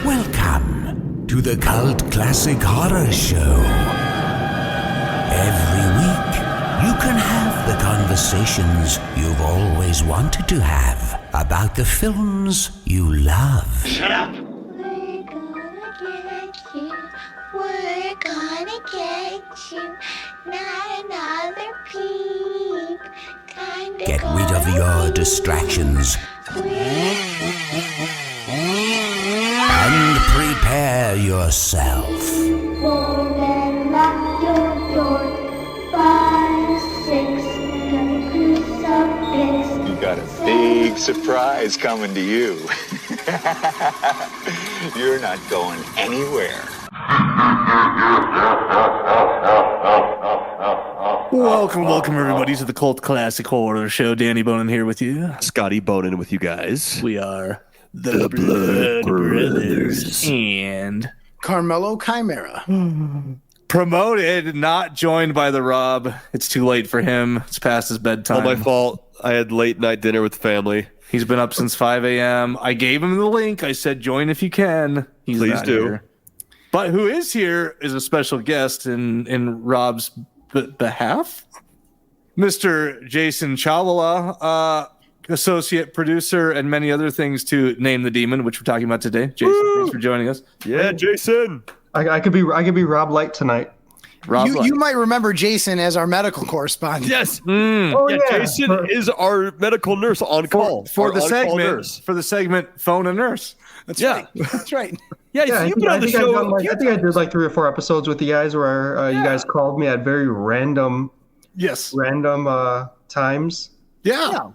Welcome to the Cult Classic Horror Show. Every week, you can have the conversations you've always wanted to have about the films you love. Shut up! We're gonna get you. Not another peep. Kinda Get rid of your distractions and prepare yourself. Won't then lock your door. 5, 6, crucifix. You got a big surprise coming to you. You're not going anywhere. Welcome everybody to the Cult Classic Horror Show. Danny Bonin here with you. Scotty Bonin with you guys. We are the Blood Brothers and Carmelo Chimera. promoted, not joined by the Rob. It's too late for him. It's past his bedtime. All my fault. I had late night dinner with the family. He's been up since 5 a.m. I gave him the link. I said, join if you can. He's Please not do. Here. But who is here is a special guest in Rob's behalf. Mr. Jason Chawala, associate producer and many other things to Name the Demon, which we're talking about today. Jason, thanks for joining us. Yeah, Jason. I could be Rob Light tonight. Rob You Light. might remember Jason as our medical correspondent. Yes. Oh Yeah, Jason is our medical nurse on call. for Our the on-call segment nurse. for the segment Phone a Nurse. That's Yeah. right. That's right. Yeah, Yeah, you've been on the show. I think I did like 3 or 4 episodes with you guys where you guys called me at very random Yes. times. Yeah.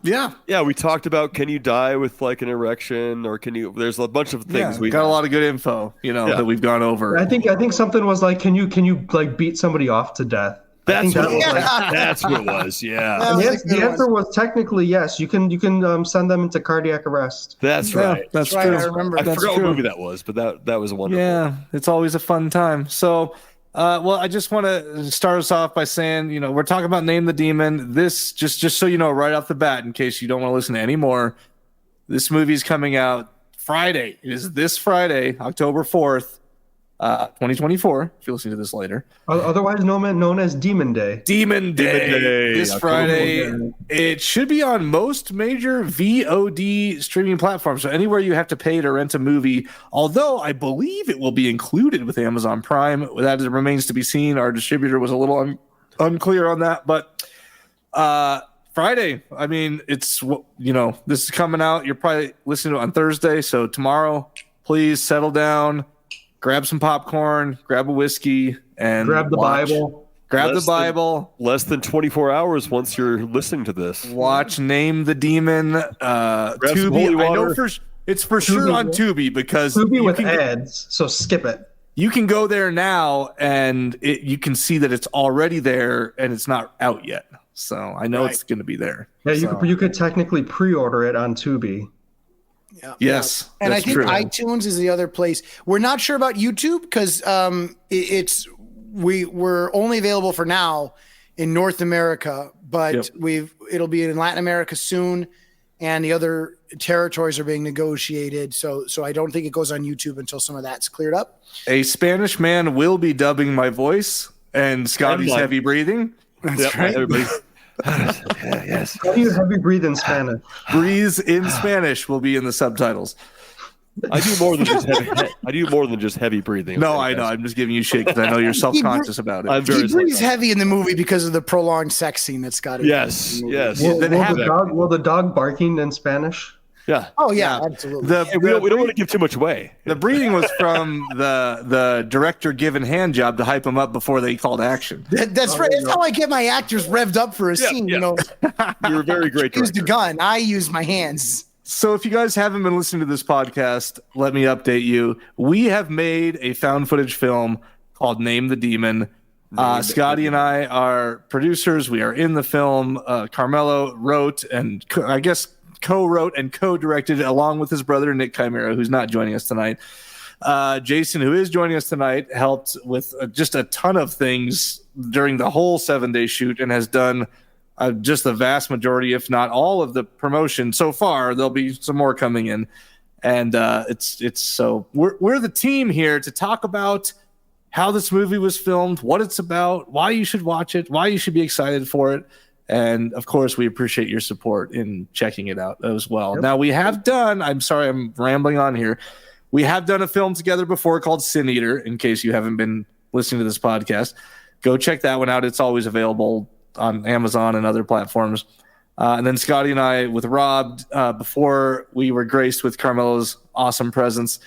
Yeah, we talked about can you die with like an erection or can you? There's a bunch of things Yeah, we got a lot of good info, that we've gone over. I think something was like, can you like beat somebody off to death? I That's think what, that was like, that's what it was. Yeah, That was yes, a good the one. answer was technically yes. You can send them into cardiac arrest. that's Yeah, right. that's right, true. I remember. I That's forgot true. what movie that was, but that was wonderful. Yeah, it's always a fun time. So, I just want to start us off by saying, we're talking about Name the Demon. This, just so you know, right off the bat, in case you don't want to listen to any more, this movie is coming out Friday. It is this Friday, October 4th, 2024, if you're listening to this later. Otherwise known as Demon Day. Demon Day, this October Friday. 4th. It should be on most major VOD streaming platforms. So anywhere you have to pay to rent a movie, although I believe it will be included with Amazon Prime. That remains to be seen. Our distributor was a little unclear on that, but Friday, I mean, it's, this is coming out. You're probably listening to it on Thursday. So tomorrow, please settle down, grab some popcorn, grab a whiskey, and Grab the watch. Bible. Grab Less the Bible. Less than 24 hours once you're listening to this. Watch Name the Demon. some Tubi. holy I know water. it's for sure on Tubi because Tubi you with can, ads, so skip it. you can go there now and you can see that it's already there and it's not out yet. So I know it's going to be there. Yeah, So, you could technically pre-order it on Tubi. Yeah. yes, And I that's think true. iTunes is the other place. We're not sure about YouTube because we're only available for now in North America, but it'll be in Latin America soon, and the other territories are being negotiated. So I don't think it goes on YouTube until some of that's cleared up. A Spanish man will be dubbing my voice and Scotty's mine. heavy breathing. That's right. Everybody. Yes. How do you heavy breathe in Spanish? Breeze in Spanish will be in the subtitles. I do more than just heavy. I do more than just heavy breathing. No, I know. I'm just giving you shit because I know you're self-conscious about it. I'm very. He breathes heavy in the movie because of the prolonged sex scene that's got it. Yes. Yes. Will the dog barking in Spanish? Yeah. Oh yeah, absolutely. We don't want to give too much away. The breathing was from the director given hand job to hype him up before they called action. That's right. That's how I get my actors revved up for a scene. yeah. You're a very great Use the director. gun. I use my hands. So if you guys haven't been listening to this podcast, let me update you. We have made a found footage film called Name the Demon. Scotty and I are producers. We are in the film. Carmelo wrote and I guess co-wrote and co-directed along with his brother Nick Chimera, who's not joining us tonight. Jason, who is joining us tonight, helped with just a ton of things during the whole 7-day shoot and has done just the vast majority, if not all of the promotion so far. There'll be some more coming in. And it's so we're the team here to talk about how this movie was filmed, what it's about, why you should watch it, why you should be excited for it. And of course, we appreciate your support in checking it out as well. Yep. Now we have done, I'm sorry, I'm rambling on here. We have done a film together before called Sin Eater, in case you haven't been listening to this podcast. Go check that one out. It's always available on Amazon and other platforms. And then Scotty and I, with Rob, before we were graced with Carmelo's awesome presence,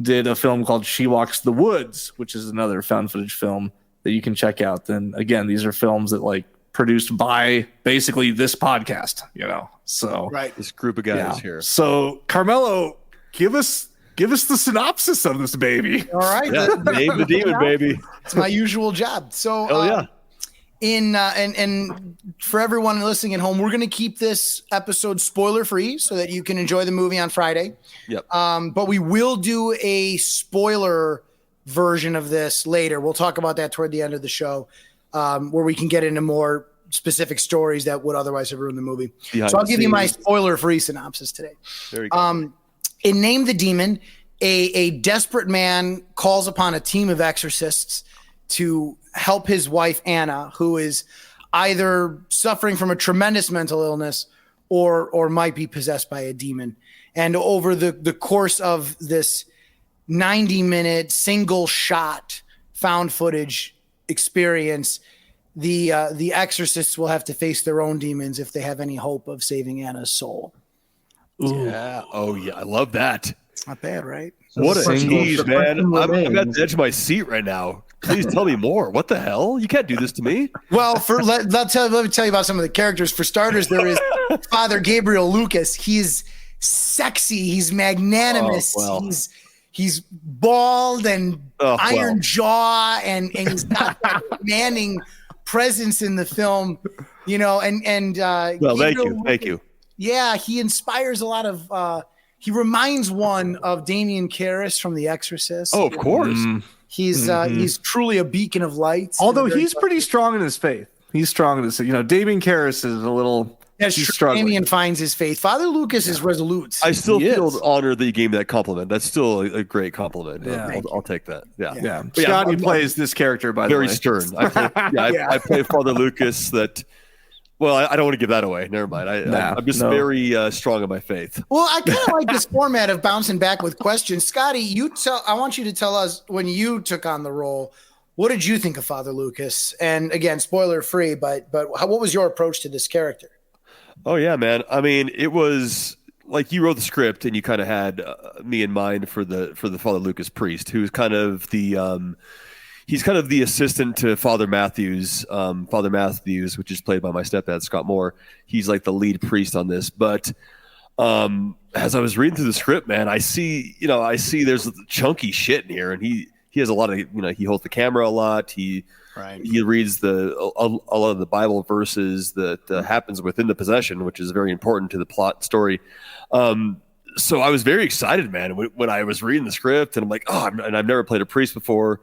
did a film called She Walks the Woods, which is another found footage film that you can check out. Then again, these are films that like produced by basically this podcast, you know. So right, this group of guys here. So Carmelo, give us the synopsis of this baby. All right, name the demon, baby. It's my usual job. So, and for everyone listening at home, we're going to keep this episode spoiler free so that you can enjoy the movie on Friday. Yep. But we will do a spoiler version of this later. We'll talk about that toward the end of the show, where we can get into more specific stories that would otherwise have ruined the movie. So I'll give you my spoiler free synopsis today. There you go. In Name the Demon, a desperate man calls upon a team of exorcists to help his wife, Anna, who is either suffering from a tremendous mental illness or might be possessed by a demon. And over the course of this 90-minute single shot found footage experience, the exorcists will have to face their own demons if they have any hope of saving Anna's soul. Ooh. Yeah. Oh, yeah. I love that. It's not bad, right? What a tease, man. I'm at the edge of my seat right now. Please tell me more. What the hell? You can't do this to me. Well, let me tell you about some of the characters. For starters, there is Father Gabriel Lucas. He's sexy. He's magnanimous. Oh, well. He's bald and iron jaw, and he's got that commanding presence in the film, you know. And well, thank you. Yeah, he inspires a lot of. He reminds one of Damien Karras from The Exorcist. Oh, of course. He's truly a beacon of light. Although he's pretty strong in his faith. He's strong in this. You know, Damien Karras is a little. That's true. Damien finds his faith. Father Lucas is resolute. I still feel honored that you gave me that compliment. That's still a great compliment. Yeah. I'll take that. Yeah. Scotty plays this character, by the way. Very stern. I play Father Lucas that. Well, I don't want to give that away. Never mind. I'm just very strong in my faith. Well, I kind of like this format of bouncing back with questions. Scotty, I want you to tell us, when you took on the role, what did you think of Father Lucas? And again, spoiler free, but what was your approach to this character? Oh yeah, man. I mean, it was like you wrote the script and you kind of had me in mind for the Father Lucas priest, who's kind of the he's kind of the assistant to Father Matthews, which is played by my stepdad, Scott Moore. He's like the lead priest on this. But as I was reading through the script, man, I see there's chunky shit in here. And he has a lot of, he holds the camera a lot. He reads a lot of the Bible verses that happens within the possession, which is very important to the plot story. So I was very excited, man, when I was reading the script, and I'm like, and I've never played a priest before.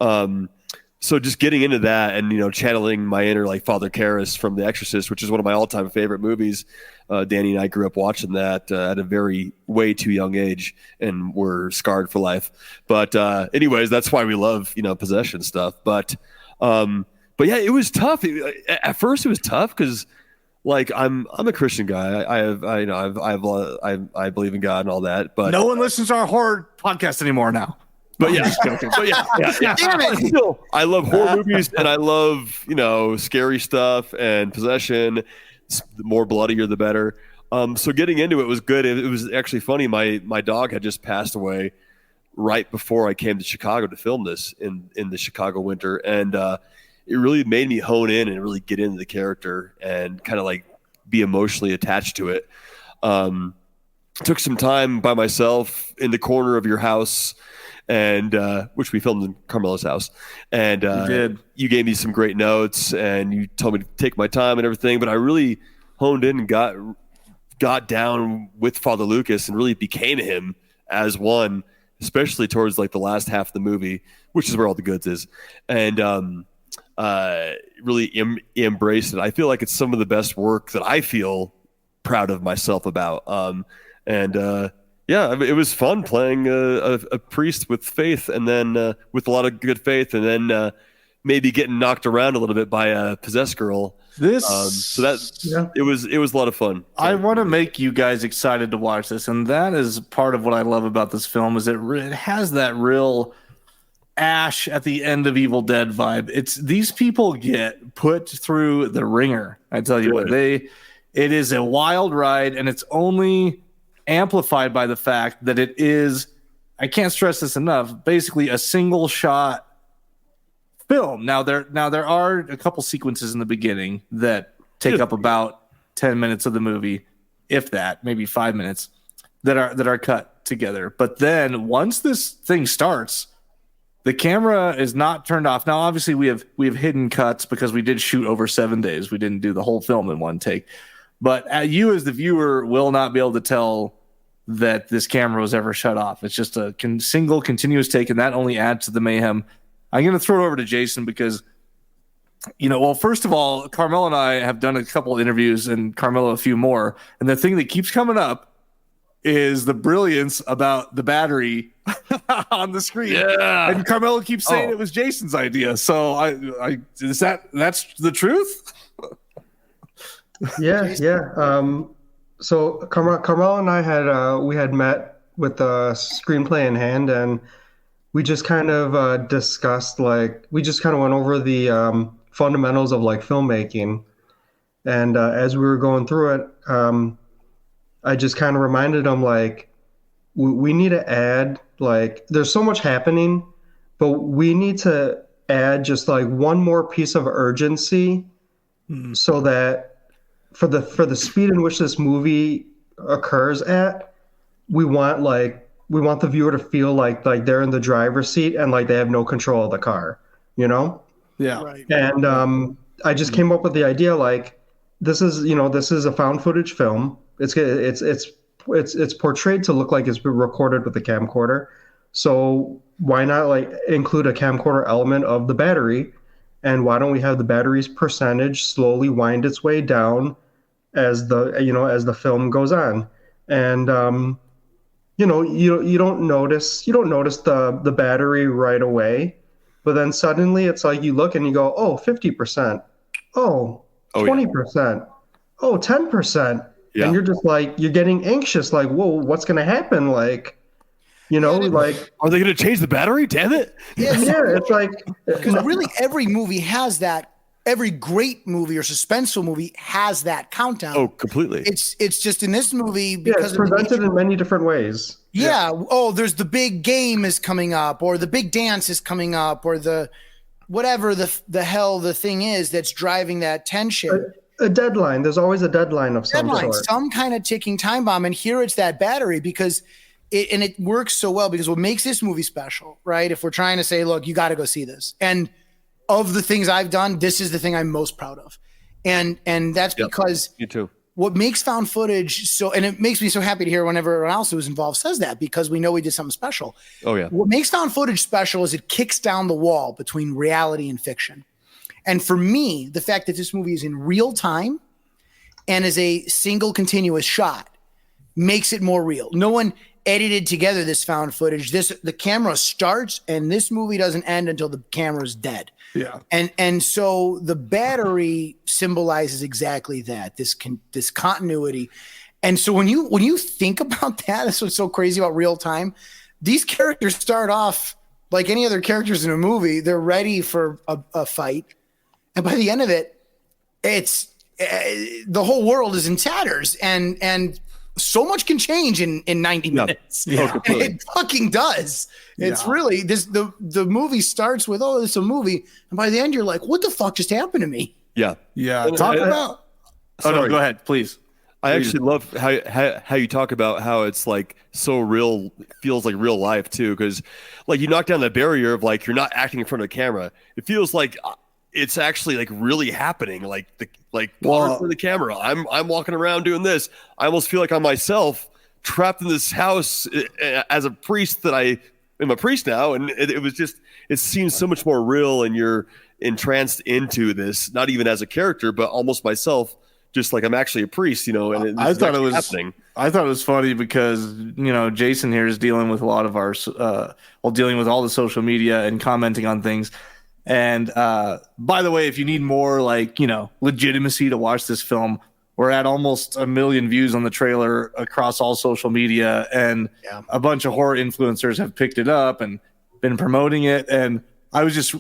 So just getting into that and, channeling my inner like Father Karras from The Exorcist, which is one of my all-time favorite movies. Danny and I grew up watching that at a way too young age, and we're scarred for life. But anyways, that's why we love, possession stuff. But yeah, it was tough. At first it was tough because like I'm a Christian guy. I believe in God and all that, but no one listens to our horror podcast anymore now. But yeah. Damn it. Still, I love horror movies and I love, scary stuff and possession. The more bloodier, the better. So getting into it was good. It was actually funny. My dog had just passed away right before I came to Chicago to film this in the Chicago winter. And it really made me hone in and really get into the character and kind of like be emotionally attached to it. Took some time by myself in the corner of your house, and which we filmed in Carmelo's house, and you gave me some great notes and you told me to take my time and everything, but I really honed in and got down with Father Lucas and really became him as one, especially towards like the last half of the movie, which is where all the goods is. And really embraced it. I feel like it's some of the best work that I feel proud of myself about. Yeah, I mean, it was fun playing a priest with faith, and then with a lot of good faith, and then maybe getting knocked around a little bit by a possessed girl. It was a lot of fun. I want to make you guys excited to watch this, and that is part of what I love about this film. Is it has that real Ash at the end of Evil Dead vibe. It's these people get put through the ringer. I tell you what, it is a wild ride, and it's only amplified by the fact that it is, I can't stress this enough, basically a single shot film. Now there are a couple sequences in the beginning that take up about 10 minutes of the movie, if that, maybe 5 minutes, that are cut together. But then once this thing starts, the camera is not turned off. Now obviously we have hidden cuts because we did shoot over 7 days. We didn't do the whole film in one take. But you as the viewer will not be able to tell that this camera was ever shut off. It's just a single continuous take, and that only adds to the mayhem. I'm going to throw it over to Jason because, first of all, Carmelo and I have done a couple interviews, and Carmelo a few more. And the thing that keeps coming up is the brilliance about the battery on the screen. Yeah. And Carmelo keeps saying it was Jason's idea. So that's the truth? Yeah. So Carmelo and I had met with the screenplay in hand, and we just kind of discussed, we just kind of went over the fundamentals of filmmaking. And as we were going through it, I just kind of reminded him we need to add, there's so much happening, but we need to add just one more piece of urgency so that for the speed in which this movie occurs at, we want the viewer to feel like they're in the driver's seat and they have no control of the car, Yeah. Right. And I just came up with the idea this is a found footage film. It's portrayed to look like it's been recorded with a camcorder. So why not include a camcorder element of the battery? And why don't we have the battery's percentage slowly wind its way down as the film goes on? And you don't notice the battery right away, but then suddenly it's you look and you go, 50%, 20%, 10%. Yeah. And you're just you're getting anxious, whoa, what's going to happen? Are they going to change the battery? Damn it. Yeah, it's because really every movie has that. Every great movie or suspenseful movie has that countdown. Oh, completely. It's just in this movie because it's presented in many different ways. Yeah. Oh, there's the big game is coming up, or the big dance is coming up, or the whatever the hell the thing is that's driving that tension. A deadline. There's always a deadline of some sort. Some kind of ticking time bomb. And here it's that battery because it works so well, because what makes this movie special, right? If we're trying to say, look, you got to go see this. And of the things I've done, this is the thing I'm most proud of. And that's because me too. What makes found footage and it makes me so happy to hear whenever everyone else who's involved says that, because we know we did something special. Oh yeah. What makes found footage special is it kicks down the wall between reality and fiction. And for me, the fact that this movie is in real time and is a single continuous shot makes it more real. No one edited together this found footage. The camera starts and this movie doesn't end until the camera's dead. Yeah. And so the battery symbolizes exactly that, this continuity. And so when you think about that, that's what's so crazy about real time. These characters start off like any other characters in a movie. They're ready for a fight. And by the end of it, it's the whole world is in tatters, and so much can change in 90 minutes. Yeah. And it fucking does. It's really the movie starts with, this is a movie, and by the end you're like, what the fuck just happened to me? Yeah. Talk about. Oh no, go ahead, please. I actually love how you talk about how it's so real, feels like real life too, because you knock down the barrier of you're not acting in front of the camera. It feels like it's actually really happening. For the camera, I'm walking around doing this. I almost feel like I'm myself trapped in this house as a priest that I am a priest now, and it seems so much more real, and entranced into this, not even as a character, but almost myself, just like I'm actually a priest, and I thought it was happening. I thought it was funny because Jason here is dealing with a lot of our dealing with all the social media and commenting on things. And by the way, if you need more legitimacy to watch this film, we're at almost 1 million views on the trailer across all social media, and a bunch of horror influencers have picked it up and been promoting it. And I was just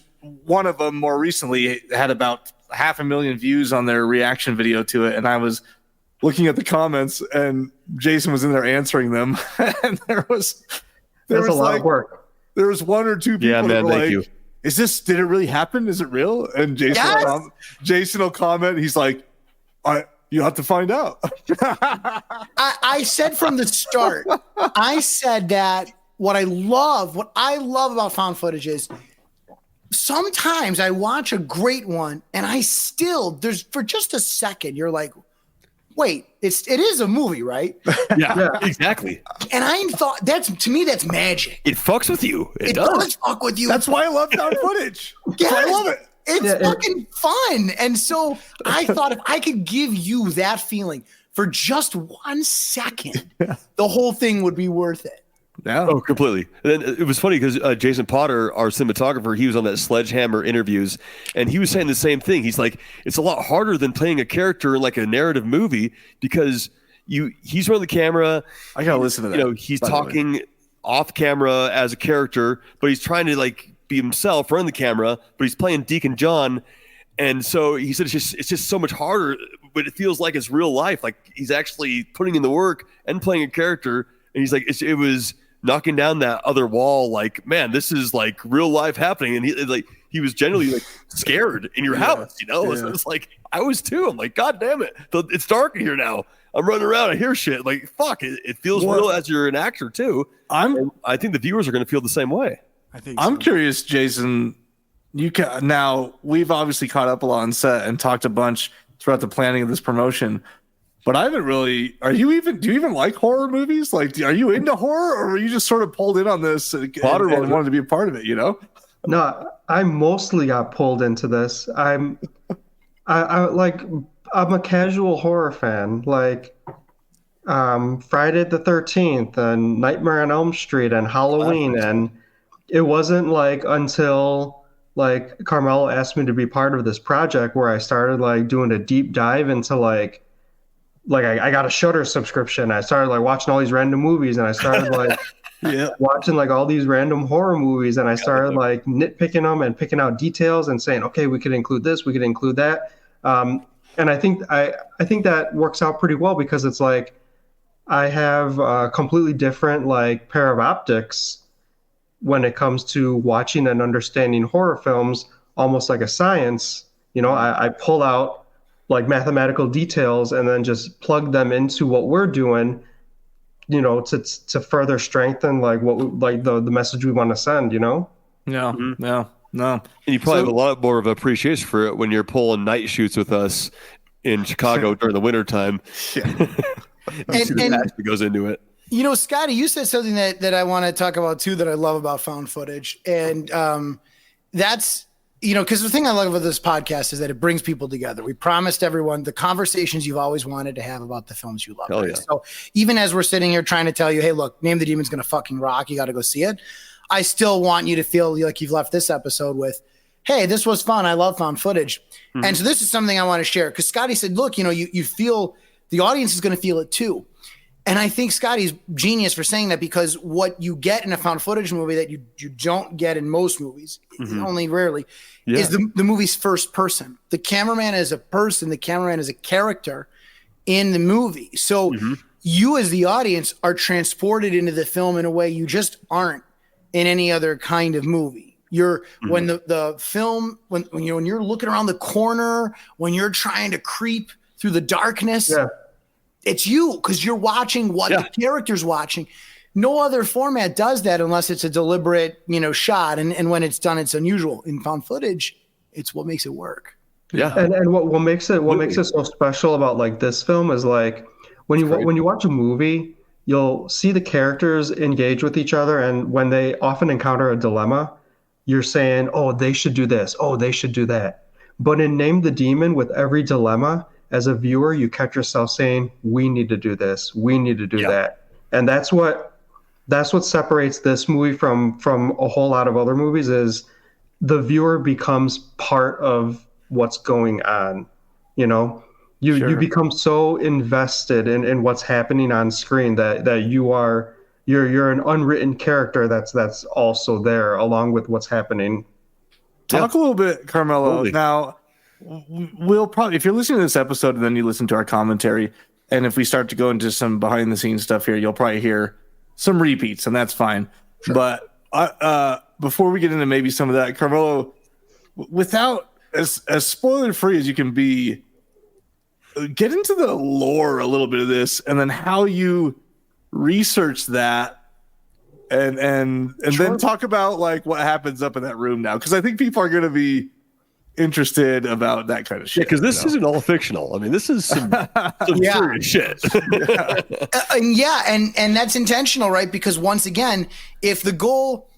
one of them more recently had about 500,000 views on their reaction video to it, and I was looking at the comments, and Jason was in there answering them, and there was a lot of work. There was one or two people that were thank like, you. did it really happen? Is it real? And Jason will comment. He's like, you have to find out. I said from the start, I said that what I love about found footage is sometimes I watch a great one and there's for just a second, you're like, wait, it is a movie, right? Yeah, exactly. And I thought that's magic. It fucks with you. It does fuck with you. That's why I love found footage. Yes, I love it. It's fucking fun. And so I thought if I could give you that feeling for just 1 second, the whole thing would be worth it. Yeah. Oh, completely. And then it was funny because Jason Potter, our cinematographer, he was on that Sledgehammer interviews, and he was saying the same thing. He's like, it's a lot harder than playing a character in like a narrative movie because he's running the camera. I gotta listen to that. He's talking off camera as a character, but he's trying to like be himself, run the camera, but he's playing Deacon John. And so he said it's just so much harder, but it feels like it's real life. Like he's actually putting in the work and playing a character. And he's like, it was knocking down that other wall, like, man, this is like real life happening. And he was generally like scared in your house, So it's like, I was too. I'm like, God damn it. It's dark in here now. I'm running around. I hear shit. Like, fuck, it feels real as you're an actor too. I think the viewers are going to feel the same way. I'm curious, Jason, now we've obviously caught up a lot on set and talked a bunch throughout the planning of this promotion. But I haven't really. Do you even like horror movies? Like, are you into horror, or were you just sort of pulled in on this and wanted to be a part of it? No, I mostly got pulled into this. I'm a casual horror fan. Like, Friday the 13th and Nightmare on Elm Street and Halloween, and it wasn't like until like Carmelo asked me to be part of this project where I started like doing a deep dive into like I got a Shudder subscription. I started like watching all these random movies, and I started like watching like all these random horror movies, and I started like nitpicking them and picking out details and saying, okay, we could include this, we could include that. And I think that works out pretty well because it's like I have a completely different like pair of optics when it comes to watching and understanding horror films, almost like a science. I pull out like mathematical details and then just plug them into what we're doing, to further strengthen like the message we want to send, No. And you probably have a lot more of appreciation for it when you're pulling night shoots with us in Chicago during the wintertime. And goes into it. Scotty, you said something that I want to talk about too that I love about found footage. And that's because the thing I love about this podcast is that it brings people together. We promised everyone the conversations you've always wanted to have about the films you love. Hell yeah. So even as we're sitting here trying to tell you, hey, look, Name the Demon's going to fucking rock. You got to go see it. I still want you to feel like you've left this episode with, hey, this was fun. I love found footage. Mm-hmm. And so this is something I want to share because Scotty said, look, you feel the audience is going to feel it too. And I think Scotty's genius for saying that because what you get in a found footage movie that you don't get in most movies, only rarely, is the movie's first person. The cameraman is a person. The cameraman is a character in the movie. So you as the audience are transported into the film in a way you just aren't in any other kind of movie. You're when the film, when you're looking around the corner, when you're trying to creep through the darkness, it's you because you're watching what the character's watching. No other format does that unless it's a deliberate, shot. And when it's done, it's unusual. In found footage, it's what makes it work. Yeah. And what makes it so special about like this film is like when you watch a movie, you'll see the characters engage with each other, and when they often encounter a dilemma, you're saying, oh, they should do this, oh, they should do that. But in Name the Demon, with every dilemma, as a viewer, you catch yourself saying, we need to do this, we need to do that. And that's what separates this movie from a whole lot of other movies, is the viewer becomes part of what's going on. You know, you become so invested in what's happening on screen that you're an unwritten character that's also there along with what's happening. Talk a little bit, Carmelo. Totally. Now, we'll probably, if you're listening to this episode and then you listen to our commentary, and if we start to go into some behind the scenes stuff here, you'll probably hear some repeats, and that's fine. Sure. But before we get into maybe some of that, Carmelo, without as spoiler free as you can be, get into the lore a little bit of this, and then how you research that, and then talk about like what happens up in that room now, because I think people are going to be interested about that kind of shit. Because this isn't all fictional. I mean, this is some serious shit. And that's intentional, right? Because once again, if the goal,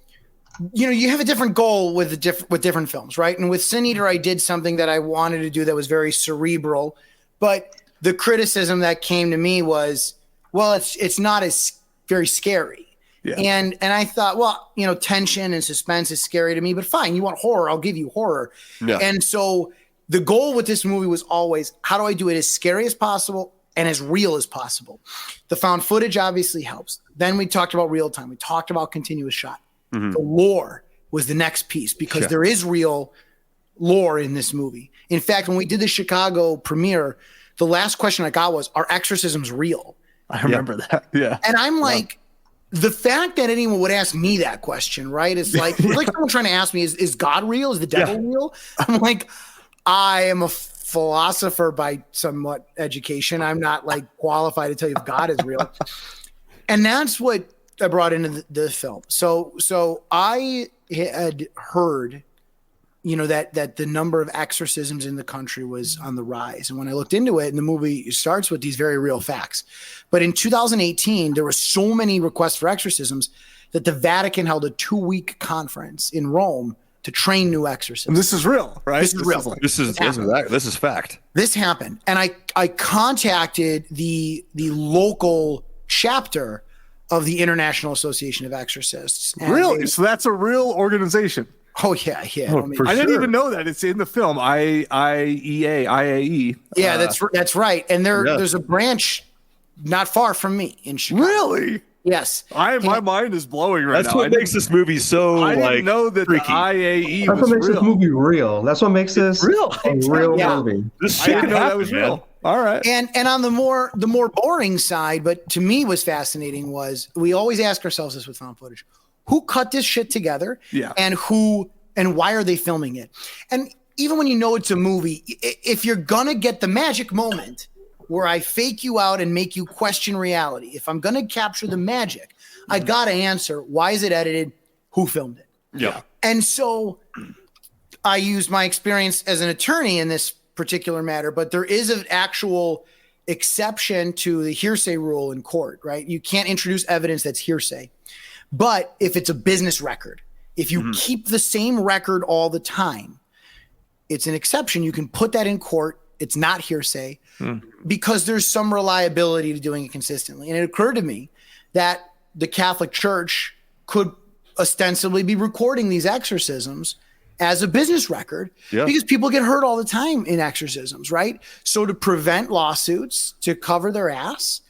you have a different goal with different films, right? And with Sin Eater, I did something that I wanted to do that was very cerebral, but the criticism that came to me was, well, it's not as very scary. Yeah. And I thought, well, tension and suspense is scary to me, but fine, you want horror, I'll give you horror. Yeah. And so the goal with this movie was always, how do I do it as scary as possible and as real as possible? The found footage obviously helps. Then we talked about real time. We talked about continuous shot. Mm-hmm. The lore was the next piece, because there is real lore in this movie. In fact, when we did the Chicago premiere, the last question I got was, are exorcisms real? I remember that. Yeah. And I'm like, the fact that anyone would ask me that question, right? It's like, like someone trying to ask me, is God real? Is the devil real? I'm like, I am a philosopher by somewhat education. I'm not like qualified to tell you if God is real. And that's what I brought into the film. So I had heard, that the number of exorcisms in the country was on the rise. And when I looked into it, and the movie starts with these very real facts. But in 2018, there were so many requests for exorcisms that the Vatican held a 2-week conference in Rome to train new exorcists. And this is real, right? This is real. This is fact. This happened. And I contacted the local chapter of the International Association of Exorcists. Really? So that's a real organization. Oh yeah. Oh, I didn't even know that. It's in the film. IAE. Yeah, that's right. And there's a branch not far from me in Chicago. Really? Yes. My mind is blowing right now. That's what makes this movie so I didn't know that freaky. The IAE That's was what makes real. this movie real. That's what makes this real. A real movie. This I didn't know that was real. All right. And on the more boring side, but to me was fascinating, was we always ask ourselves this with found footage: who cut this shit together? Yeah. And why are they filming it? And even when it's a movie, if you're gonna get the magic moment where I fake you out and make you question reality, if I'm gonna capture the magic, I gotta answer, why is it edited? Who filmed it? Yeah. And so I used my experience as an attorney in this particular matter, but there is an actual exception to the hearsay rule in court, right? You can't introduce evidence that's hearsay. But if it's a business record, if you keep the same record all the time, it's an exception. You can put that in court. It's not hearsay because there's some reliability to doing it consistently. And it occurred to me that the Catholic Church could ostensibly be recording these exorcisms as a business record because people get hurt all the time in exorcisms, right? So to prevent lawsuits, to cover their ass,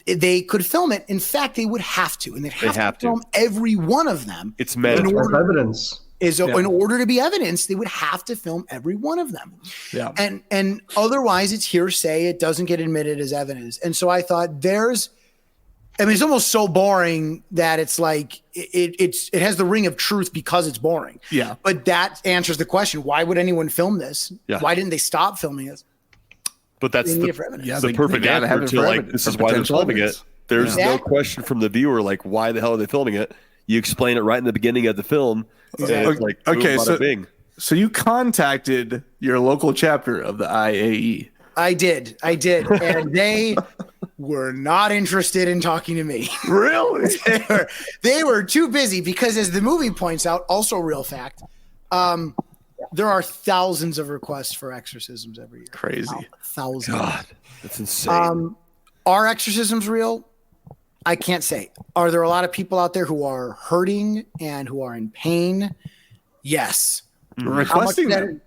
they could film it. In fact, they would have to, and they'd have to film every one of them. It's mandatory evidence. In order to be evidence, they would have to film every one of them. Yeah. And otherwise it's hearsay. It doesn't get admitted as evidence. And so I thought it's almost so boring that it's like it has the ring of truth because it's boring. Yeah. But that answers the question: why would anyone film this? Yeah. Why didn't they stop filming it? But that's the evidence. the perfect answer to like, this is why they're filming it. There's no question from the viewer, like, why the hell are they filming it? You explain it right in the beginning of the film. And it's like, okay, so you contacted your local chapter of the IAE. I did. And were not interested in talking to me. Really? They were too busy because, as the movie points out, also real fact, there are thousands of requests for exorcisms every year. Crazy. Thousands. God, that's insane. Are exorcisms real? I can't say. Are there a lot of people out there who are hurting and who are in pain? Yes. Requesting them.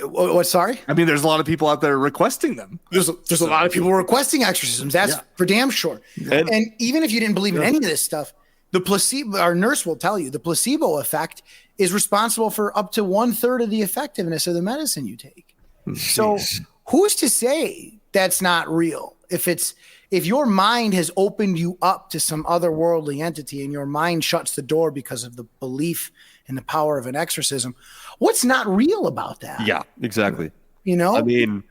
What? Sorry. I mean, there's a lot of people out there requesting them. There's a lot of people requesting exorcisms. That's for damn sure. And even if you didn't believe in any of this stuff, the placebo, our nurse will tell you, the placebo effect is responsible for up to 1/3 of the effectiveness of the medicine you take. So who's to say that's not real? If your mind has opened you up to some otherworldly entity and your mind shuts the door because of the belief in the power of an exorcism, what's not real about that? Yeah, exactly. You know, I mean,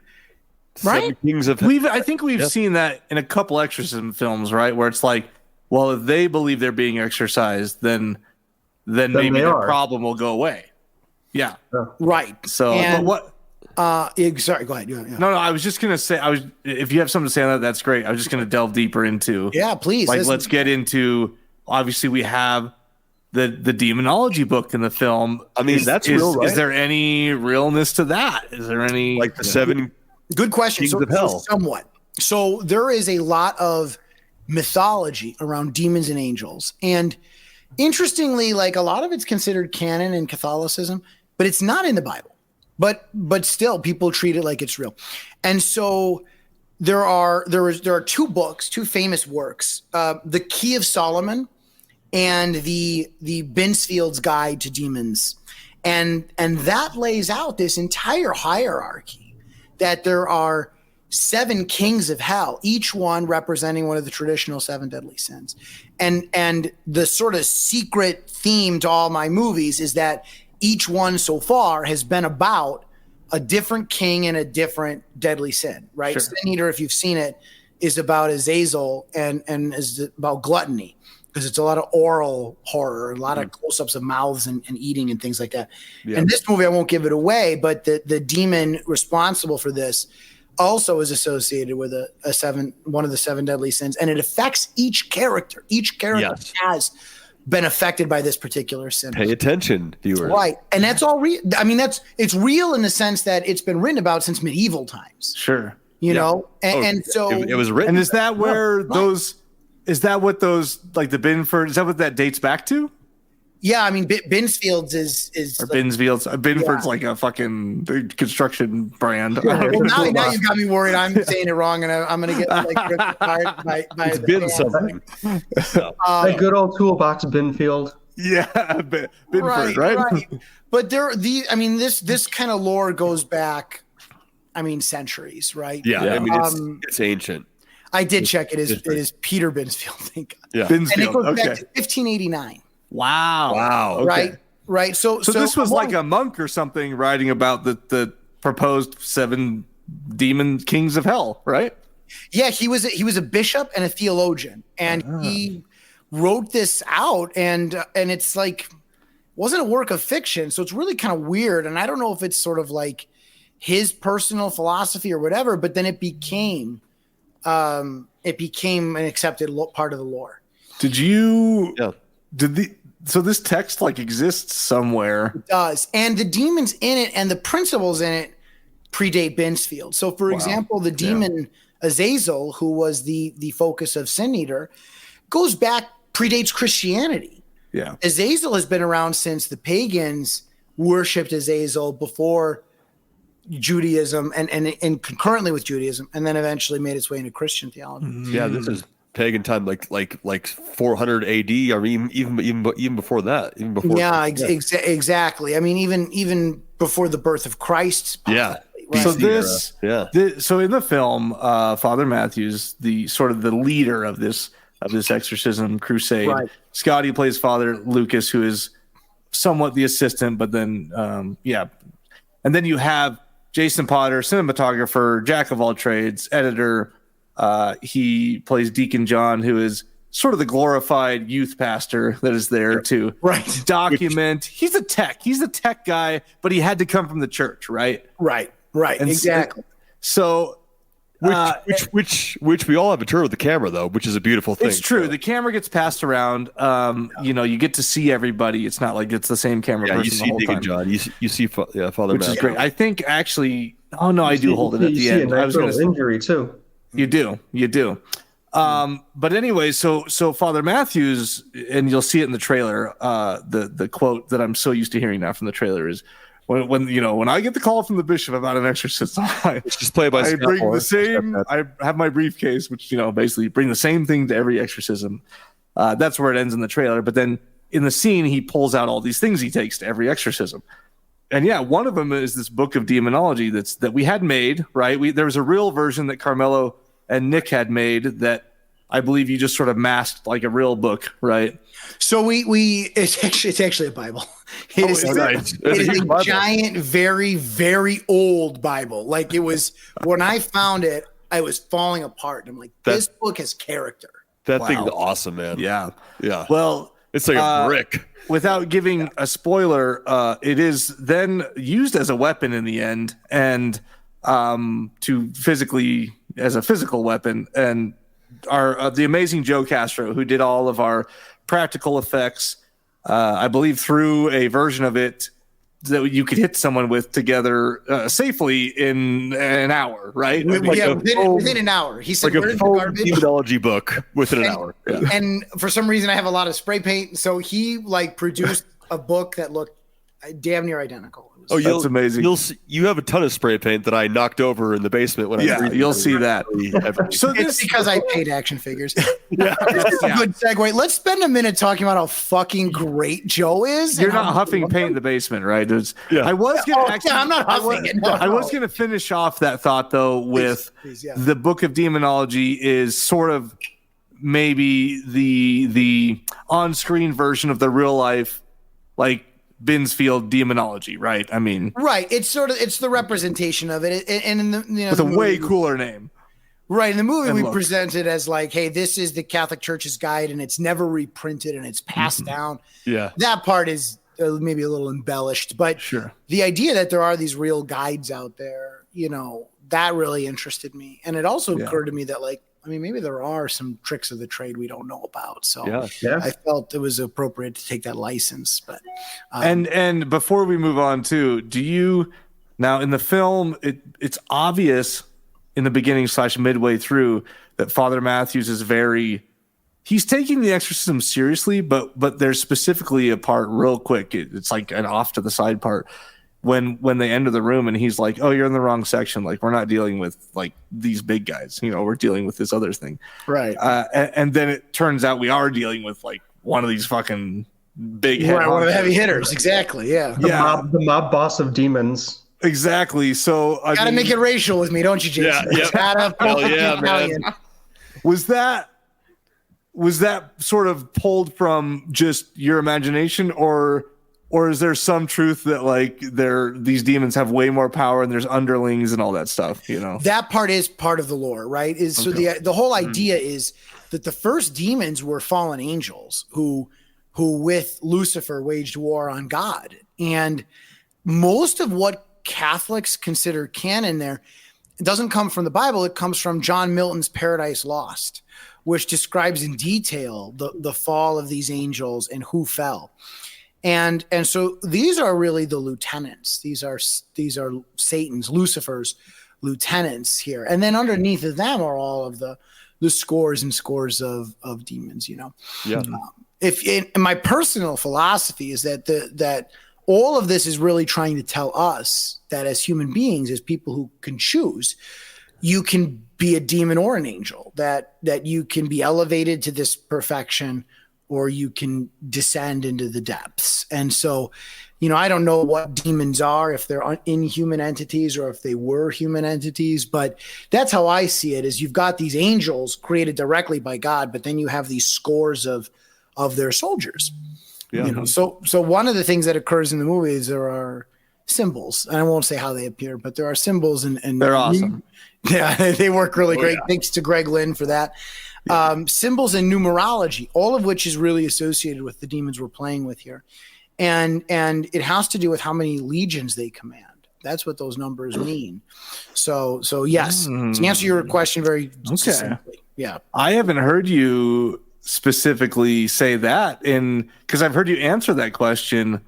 right? Seven Kings of I think we've seen that in a couple exorcism films, right? Where it's like, well, if they believe they're being exorcised, then maybe the problem will go away. Yeah. Right. So, And- but what? Sorry, go ahead. Yeah. No, I was just gonna say, if you have something to say on that, that's great. I was just gonna delve deeper into. Yeah, please. Like, let's get into. Obviously, we have the demonology book in the film. I mean, that's real, right? Is there any realness to that? Is there any like the seven? Good question. Kings of Hell. Somewhat. So there is a lot of mythology around demons and angels, and interestingly, like a lot of it's considered canon in Catholicism, but it's not in the Bible. But still, people treat it like it's real, and so there are two books, two famous works, the Key of Solomon, and the Binsfield's Guide to Demons, and that lays out this entire hierarchy that there are 7 kings of hell, each one representing one of the traditional 7 deadly sins, and the sort of secret theme to all my movies is that each one so far has been about a different king and a different deadly sin, right? Sure. Sin Eater, if you've seen it, is about Azazel and is about gluttony because it's a lot of oral horror, a lot of close-ups of mouths and eating and things like that. Yeah. And this movie, I won't give it away, but the demon responsible for this also is associated with one of the 7 deadly sins, and it affects each character. Each character has been affected by this particular sin. Pay attention, viewers. Right. And that's all real. I mean, it's real in the sense that it's been written about since medieval times, Sure. you know? And so it was written. And is that where those? Is that what those like the Binford? Is that what that dates back to? yeah, I mean, Binsfield's is Or like, Binsfield's? Binford's like a fucking construction brand. I don't well, even now know. you've got me worried. I'm saying it wrong, and I'm going to get like ripped apart by It's the been fans. something. That good old toolbox Binfield. Yeah, Binford, right? But this kind of lore goes back, I mean, centuries, right? Yeah, I mean, it's ancient. I did check. It is Peter Binsfield. Thank God. Yeah. And it Binsfield. goes Okay. back to 1589. Wow. Okay. Right. So this was like a monk or something writing about the proposed 7 demon kings of hell, right? Yeah, he was a bishop and a theologian, and he wrote this out, and it's like wasn't a work of fiction, so it's really kind of weird, and I don't know if it's sort of like his personal philosophy or whatever, but then it became an accepted part of the lore. So this text like exists somewhere? It does, and the demons in it and the principles in it predate Binsfield. So, for example, the demon Azazel, who was the focus of Sin Eater, predates Christianity. Yeah. Azazel has been around since the pagans worshipped Azazel before Judaism and concurrently with Judaism, and then eventually made its way into Christian theology. Yeah, this is pagan time, like 400 AD, or even before that, even before. Yeah, exactly. I mean, even before the birth of Christ. Yeah. Right. So so in the film, Father Matthews, the sort of the leader of this exorcism crusade, Right. Scotty plays Father Lucas, who is somewhat the assistant, but then and then you have Jason Potter, cinematographer, jack of all trades, editor. He plays Deacon John, who is sort of the glorified youth pastor that is there to document. He's a tech guy, but he had to come from the church, right? Right. And Exactly. So Which we all have a turn with the camera though, which is a beautiful thing. It's true. The camera gets passed around. You get to see everybody. It's not like it's the same camera Yeah, person you the see whole Deacon time, John. You see Father which is Matt. great. I think actually. Oh no, I do hold it at You the see end. a I nice was going little to. injury too. You do. But anyway, so Father Matthews, and you'll see it in the trailer. The quote that I'm so used to hearing now from the trailer is, when I get the call from the bishop about an exorcism, It's just played by I Scott bring the Moore. same. I have my briefcase, which basically bring the same thing to every exorcism. That's where it ends in the trailer. But then in the scene, he pulls out all these things he takes to every exorcism. And yeah, one of them is this book of demonology that we had made, right? There was a real version that Carmelo and Nick had made that I believe you just sort of masked like a real book, right? So it's actually a Bible. It is nice. it That's a is huge a Bible. giant, very, very old Bible. Like it was when I found it, I was falling apart. I'm like, this book has character. That Wow. thing's awesome, man. Yeah. Yeah. Well, It's like a brick. without giving a spoiler, it is then used as a weapon in the end, and as a physical weapon. And the amazing Joe Castro, who did all of our practical effects, I believe through a version of it that you could hit someone with together safely in an hour, right? Within an hour. He said, Like "Where's a the full garbage?" demonology book within an hour. Yeah. And for some reason, I have a lot of spray paint, so he produced a book that looked damn near identical. It was That's amazing. You have a ton of spray paint that I knocked over in the basement when I was reading you'll it. see that. So It's this, because I paid action figures. This is a good segue. Let's spend a minute talking about how fucking great Joe is. you're and how not huffing paint in the basement, right? Yeah. I was gonna I'm not huffing it. No. I was going to finish off that thought though with please, yeah. the Book of Demonology is sort of maybe the on-screen version of the real life, like Binsfield demonology, right? I mean, Right. It's the representation of it. And in the with the a way movie- cooler name. Right. In the movie, And we look. present it as like, hey, this is the Catholic Church's guide, and it's never reprinted and it's passed down. Yeah. That part is maybe a little embellished, but Sure. the idea that there are these real guides out there, that really interested me. And it also occurred to me that, maybe there are some tricks of the trade we don't know about. So Yeah. I felt it was appropriate to take that license. But And before we move on too, do you now in the film it's obvious in the beginning / midway through that Father Matthews is he's taking the exorcism seriously, but there's specifically a part real quick. It's like an off to the side part when they enter the room and he's like, "Oh, you're in the wrong section. Like we're not dealing with like these big guys. We're dealing with this other thing." right. And then it turns out we are dealing with like one of these fucking big head Right, one of the honchos. heavy hitters. Exactly. Yeah. The mob boss of demons. Exactly. So I Gotta mean, make it racial with me, don't you, Jason? Yeah, yep. Gotta Hell yeah, Italian. was that sort of pulled from just your imagination, or is there some truth that like these demons have way more power and there's underlings and all that stuff? That part is part of the lore, right? So the whole idea is that the first demons were fallen angels who with Lucifer waged war on God. And most of what Catholics consider canon there, it doesn't come from the Bible. It comes from John Milton's Paradise Lost, which describes in detail the fall of these angels and who fell. And so these are really the lieutenants. These are Satan's, Lucifer's lieutenants here. And then underneath of them are all of the scores and scores of demons, Yeah. If in my personal philosophy is that all of this is really trying to tell us that as human beings, as people who can choose, you can be a demon or an angel, that you can be elevated to this perfection or you can descend into the depths. And so, I don't know what demons are, if they're inhuman entities or if they were human entities, but that's how I see it. Is you've got these angels created directly by God, but then you have these scores of their soldiers. Yeah. So one of the things that occurs in the movie is there are symbols, and I won't say how they appear, but there are symbols, and They're awesome. Yeah, they work really great. yeah. Thanks to Greg Lynn for that. Symbols and numerology, all of which is really associated with the demons we're playing with here, and it has to do with how many legions they command. That's what those numbers mean. So yes, to answer your question very succinctly, yeah. I haven't heard you specifically say that because I've heard you answer that question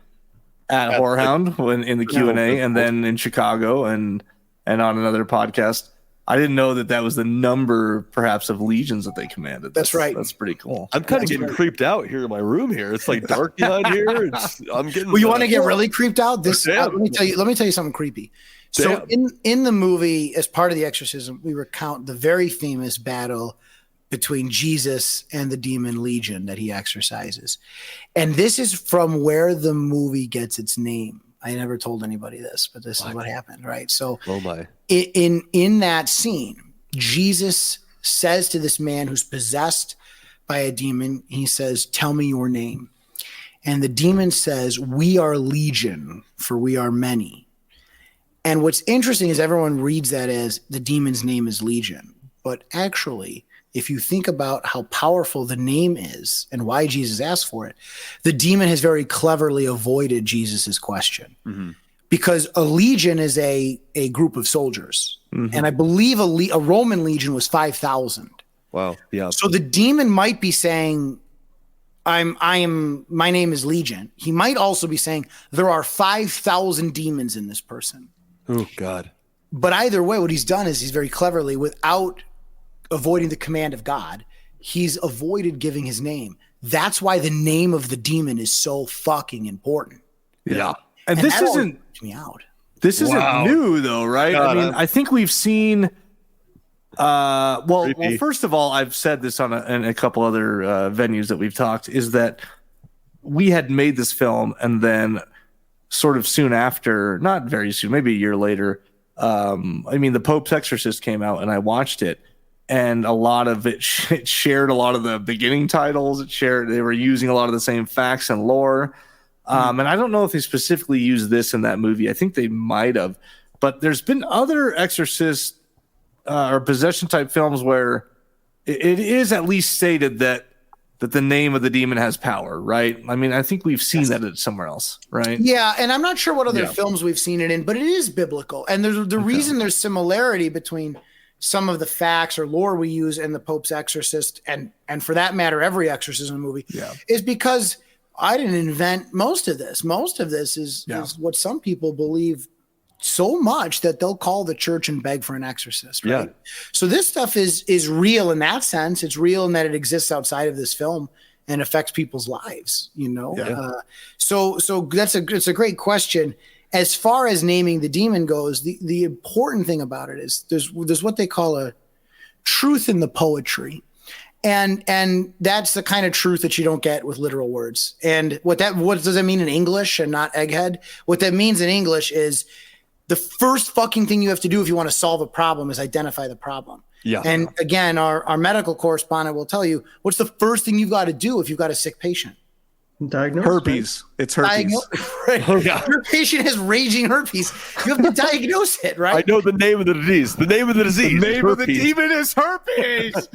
at Horrorhound when in the Q&A and then in Chicago and on another podcast. I didn't know that was the number perhaps of legions that they commanded. That's right. That's pretty cool. I'm kind of getting creeped out here in my room here. It's like dark behind here. I'm getting. Well, you want to get really creeped out? Damn. Let me tell you something creepy. So in the movie, as part of the exorcism, we recount the very famous battle between Jesus and the demon legion that he exorcises. And this is from where the movie gets its name. I never told anybody this, but this is what happened, right? So in that scene, Jesus says to this man who's possessed by a demon, he says, "Tell me your name." And the demon says, "We are legion, for we are many." And what's interesting is everyone reads that as the demon's name is Legion. But actually, if you think about how powerful the name is and why Jesus asked for it, the demon has very cleverly avoided Jesus's question. Because a legion is a group of soldiers. And I believe a Roman legion was 5,000. Wow. Yeah. So the demon might be saying, my name is Legion. He might also be saying there are 5,000 demons in this person. Oh God. But either way, what he's done is he's very cleverly, without avoiding the command of God, he's avoided giving his name. That's why the name of the demon is so fucking important. Yeah. And this isn't me out. This isn't new though, right? God, I mean, I think we've seen well, first of all, I've said this on a couple other venues that we've talked, is that we had made this film and then sort of soon after, not very soon, maybe a year later, the Pope's Exorcist came out and I watched it, and a lot of it shared a lot of the beginning titles. They were using a lot of the same facts and lore. And I don't know if they specifically used this in that movie. I think they might have, but there's been other Exorcist or possession type films where it is at least stated that the name of the demon has power, right? I mean, I think we've seen that somewhere else, right? Yeah, and I'm not sure what other films we've seen it in, but it is biblical. And there's the reason there's similarity between some of the facts or lore we use in the Pope's Exorcist, and for that matter, every exorcism movie, is because I didn't invent most of this. Most of this is what some people believe so much that they'll call the church and beg for an exorcist, right? Yeah. So this stuff is real in that sense. It's real in that it exists outside of this film and affects people's lives, you know? Yeah. So it's a great question. As far as naming the demon goes, the important thing about it is there's what they call a truth in the poetry. And that's the kind of truth that you don't get with literal words. And what does that mean in English and not egghead? What that means in English is the first fucking thing you have to do if you want to solve a problem is identify the problem. Yeah. And again, our medical correspondent will tell you, what's the first thing you've got to do if you've got a sick patient? Diagnose herpes. Right? It's herpes. Right. Oh, yeah. Your patient has raging herpes. You have to diagnose it, right? I know the name of the disease. The name of the disease. The name of the demon is herpes.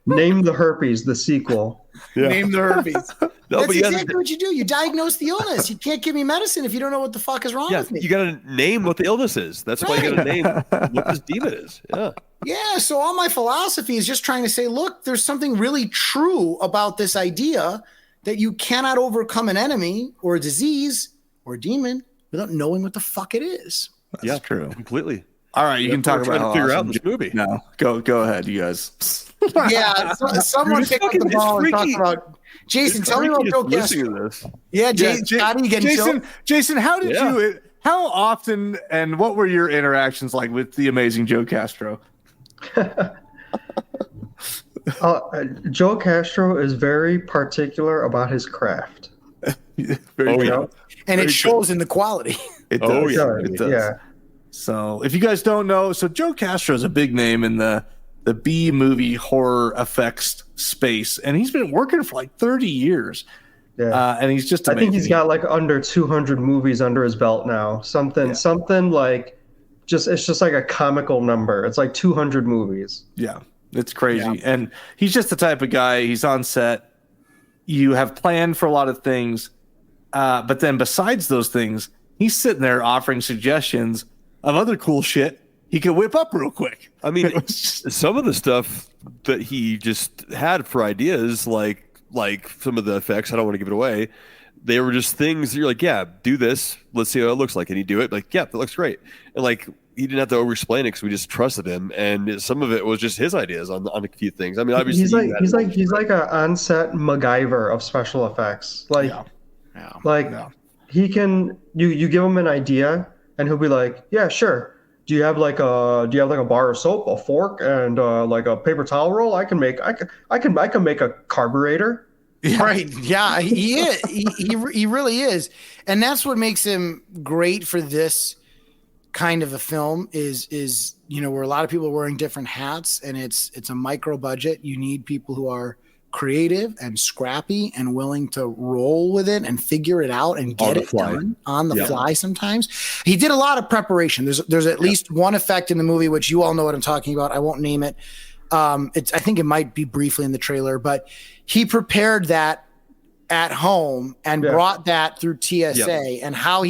Name the herpes, the sequel. Yeah. Name the herpes. That's exactly what you do. You diagnose the illness. You can't give me medicine if you don't know what the fuck is wrong with me. You got to name what the illness is. That's why you got to name what this demon is. Yeah. Yeah. So all my philosophy is just trying to say, look, there's something really true about this idea that you cannot overcome an enemy or a disease or a demon without knowing what the fuck it is. That's true. Completely. All right, you can talk about how figure out this movie. No, go ahead, you guys. Yeah, someone picked up the ball and talked about Jason. Tell me about Joe Castro. Yeah, Jason, how did you? How often and what were your interactions like with the amazing Joe Castro? Joe Castro is very particular about his craft. And it shows in the quality. It does. It does. Yeah. So if you guys don't know, so Joe Castro is a big name in the B movie horror effects space, and he's been working for like 30 years. Yeah. And he's just amazing. I think he's got like under 200 movies under his belt now. Something like it's just like a comical number. It's like 200 movies. Yeah. It's crazy. Yeah. And he's just the type of guy, he's on set. You have planned for a lot of things. But then besides those things, he's sitting there offering suggestions of other cool shit he could whip up real quick. I mean, some of the stuff that he just had for ideas, like some of the effects, I don't want to give it away. They were just things that you're like, yeah, do this. Let's see how it looks like. And he'd do it. Like, yeah, that looks great. And like, he didn't have to over-explain it because we just trusted him. And some of it was just his ideas on a few things. I mean, obviously, he's like an on-set MacGyver of special effects. Like, he can you give him an idea and he'll be like, yeah, sure. Do you have like a bar of soap, a fork, and like a paper towel roll? I can make a carburetor. Yeah. Right. Yeah, he is. He really is. And that's what makes him great for this kind of a film is where a lot of people are wearing different hats, and it's a micro budget. You need people who are creative and scrappy and willing to roll with it and figure it out and get it done on the fly. Sometimes he did a lot of preparation. There's at least one effect in the movie, which you all know what I'm talking about. I won't name it. I think it might be briefly in the trailer, but he prepared that at home and brought that through TSA, and how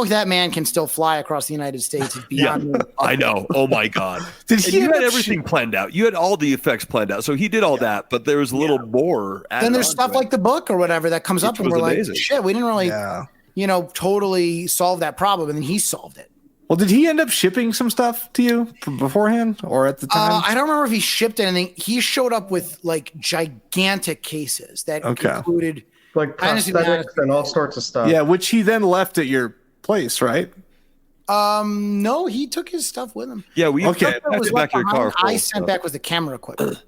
that man can still fly across the United States is beyond me. I know. Oh my God. You had everything planned out. You had all the effects planned out. So he did all that, but there was a little more. Then there's stuff like the book or whatever that comes up, and we're amazing. Like, shit, we didn't really, totally solve that problem. And then he solved it. Well, did he end up shipping some stuff to you beforehand or at the time? I don't remember if he shipped anything. He showed up with like gigantic cases that included like prosthetics and all sorts of stuff. Yeah, which he then left at your place, right? No, he took his stuff with him. Yeah, we back to your car. I sent back with the camera equipment.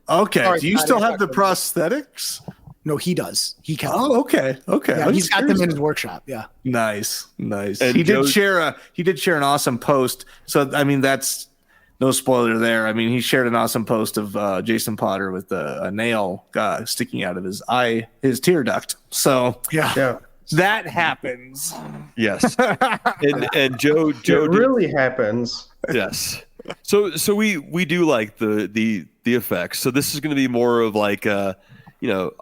Okay. Sorry, do you still have the prosthetics? No, he does. He can. Oh, okay. Yeah, he's got them in his workshop. Yeah. Nice. And he did share an awesome post. So I mean, that's no spoiler there. I mean, he shared an awesome post of Jason Potter with a nail sticking out of his eye, his tear duct. So yeah. That happens. Yes. and Joe it really happens. Yes. So we do like the effects. So this is going to be more of like I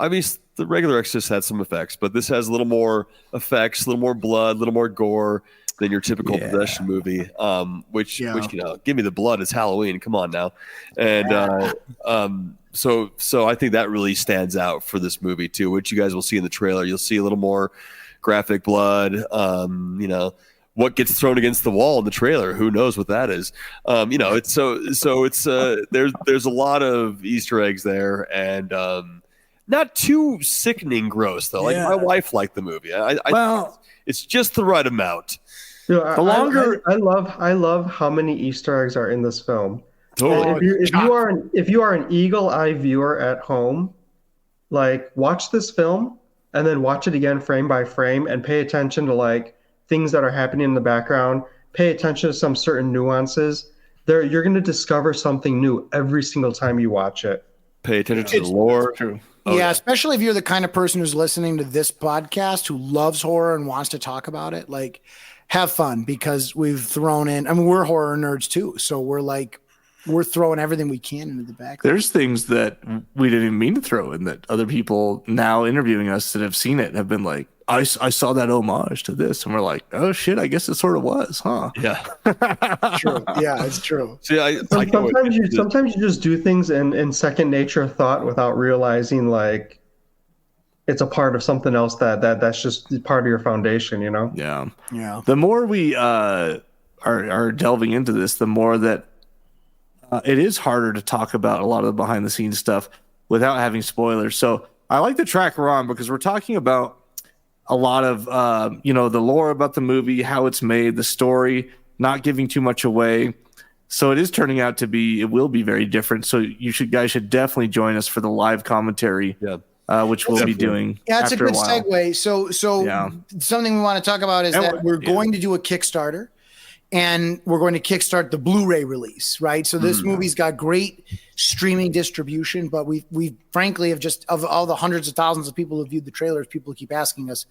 mean, the regular Exorcist had some effects, but this has a little more effects, a little more blood, a little more gore than your typical possession movie. Which give me the blood. It's Halloween. Come on now. And so I think that really stands out for this movie too, which you guys will see in the trailer. You'll see a little more graphic blood. What gets thrown against the wall in the trailer? Who knows what that is? It's there's a lot of Easter eggs there, and not too sickening gross though. Like my wife liked the movie. It's just the right amount. I love how many Easter eggs are in this film. If you are an eagle eye viewer at home, like watch this film and then watch it again frame by frame and pay attention to like things that are happening in the background. Pay attention to some certain nuances. You're going to discover something new every single time you watch it. Pay attention to the lore. True. Especially if you're the kind of person who's listening to this podcast who loves horror and wants to talk about it. Like, have fun because we've thrown in. I mean, we're horror nerds too, so we're throwing everything we can into the back. There's things that we didn't even mean to throw in that other people now interviewing us that have seen it have been like, I saw that homage to this, and we're like, oh shit, I guess it sort of was, huh? Yeah, true. Yeah, it's true. See, sometimes you just do things in second nature thought without realizing like it's a part of something else that's just part of your foundation, you know? Yeah. The more we are delving into this, the more that it is harder to talk about a lot of the behind the scenes stuff without having spoilers. So I like the track we're on because we're talking about a lot of the lore about the movie, how it's made, the story, not giving too much away. So it is turning out to be, it will be very different. So guys should definitely join us for the live commentary, which we'll be doing. Yeah, it's a good segue. So something we want to talk about is that we're going to do a Kickstarter. And we're going to kickstart the Blu-ray release, right? So this movie's got great streaming distribution, but we frankly have just, of all the hundreds of thousands of people who viewed the trailers, people keep asking us,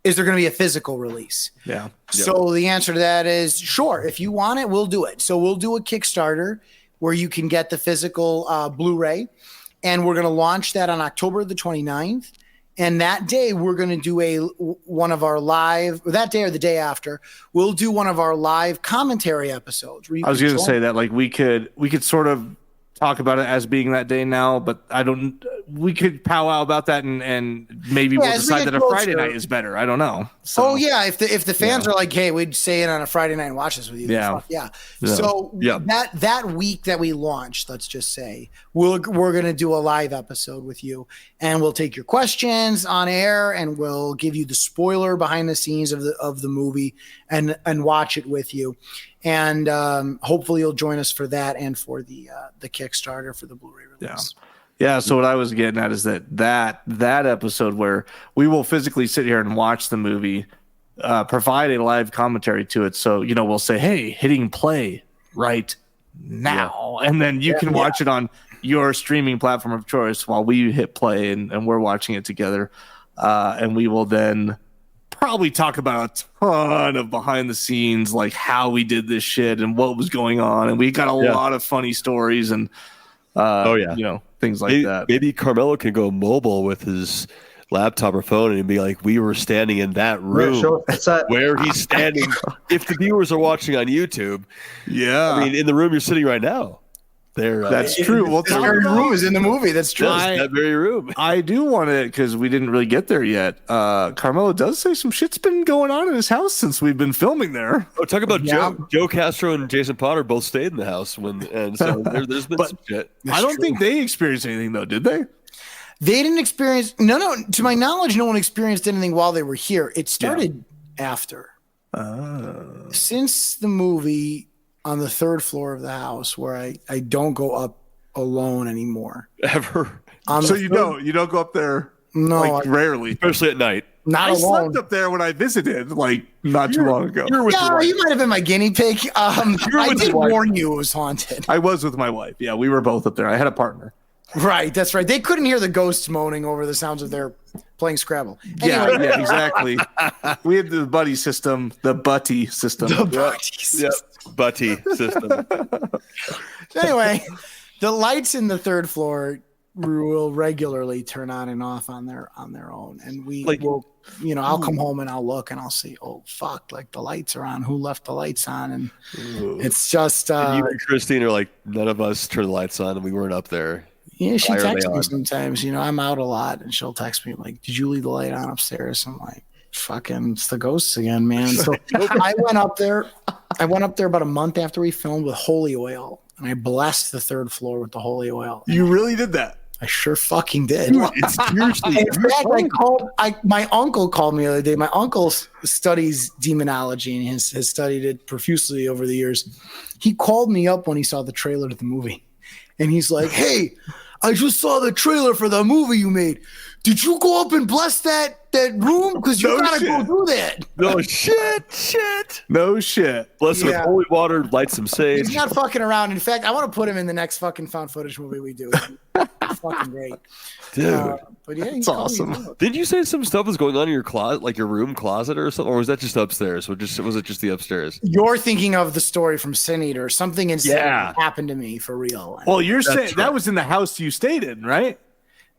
is there going to be a physical release? Yeah. So the answer to that is sure. If you want it, we'll do it. So we'll do a Kickstarter where you can get the physical Blu-ray, and we're going to launch that on October the 29th. And that day we're going to do one of our live, or that day or the day after, we'll do one of our live commentary episodes. I was going to say that, like, we could sort of talk about it as being that day now, but we could powwow about that and maybe we'll decide that a Friday night is better. I don't know. So, oh yeah. If the fans are like, hey, we'd stay in on a Friday night and watch this with you. Yeah. Yeah. So that week that we launched, let's just say we're going to do a live episode with you, and we'll take your questions on air, and we'll give you the spoiler behind the scenes of the movie and watch it with you. And hopefully you'll join us for that and for the Kickstarter for the Blu-ray release. Yeah. So what I was getting at is that episode where we will physically sit here and watch the movie, provide a live commentary to it. So, we'll say, hey, hitting play right now. And then you can watch it on your streaming platform of choice while we hit play and we're watching it together. And we will then probably talk about a ton of behind the scenes, like how we did this shit and what was going on. And we got a lot of funny stories and, things like that. Maybe Carmelo can go mobile with his laptop or phone and be like, we were standing in that room where he's standing. If the viewers are watching on YouTube, I mean, in the room you're sitting right now. That's true. Well, that very room is in the movie. That's true. That very room. I do want to, because we didn't really get there yet. Carmelo does say some shit's been going on in his house since we've been filming there. Oh, talk about Joe Castro and Jason Potter both stayed in the house and so there's been some shit. I don't think they experienced anything though, did they? They didn't experience. No. To my knowledge, no one experienced anything while they were here. It started after. Since the movie. On the third floor of the house, where I don't go up alone anymore. Ever. So you don't go up there. No, like rarely, especially at night. Not I alone. slept up there when I visited, like not too long ago. You might have been my guinea pig. I did warn you it was haunted. I was with my wife. Yeah, we were both up there. I had a partner. Right, that's right. They couldn't hear the ghosts moaning over the sounds of their playing Scrabble. Anyway. Yeah, exactly. We had the buddy system, the Butty system. Butty system. Anyway, the lights in the third floor will regularly turn on and off on their own, and we will. I'll come home and I'll look and I'll see, oh fuck, like the lights are on. Who left the lights on? And it's just and you and Christine are like, none of us turned the lights on, and we weren't up there. Yeah, she texts me sometimes. I'm out a lot, and she'll text me like, "Did you leave the light on upstairs?" I'm like, "Fucking, it's the ghosts again, man." So I went up there. About a month after we filmed with holy oil, and I blessed the third floor with the holy oil. You really did that? I sure fucking did. It's seriously. In fact, my uncle called me the other day. My uncle studies demonology and has studied it profusely over the years. He called me up when he saw the trailer to the movie, and he's like, "Hey, I just saw the trailer for the movie you made. Did you go up and bless that room? Because you gotta go do that." No shit. No shit. Bless him with holy water, light some sage. He's not fucking around. In fact, I want to put him in the next fucking found footage movie we do. It's fucking great. Dude. But yeah, it's awesome. Did you say some stuff was going on in your closet, like your room closet or something? Or was that just upstairs? Was it just the upstairs? You're thinking of the story from Sin Eater. Something insane happened to me for real. Well, you're saying that was in the house you stayed in, right?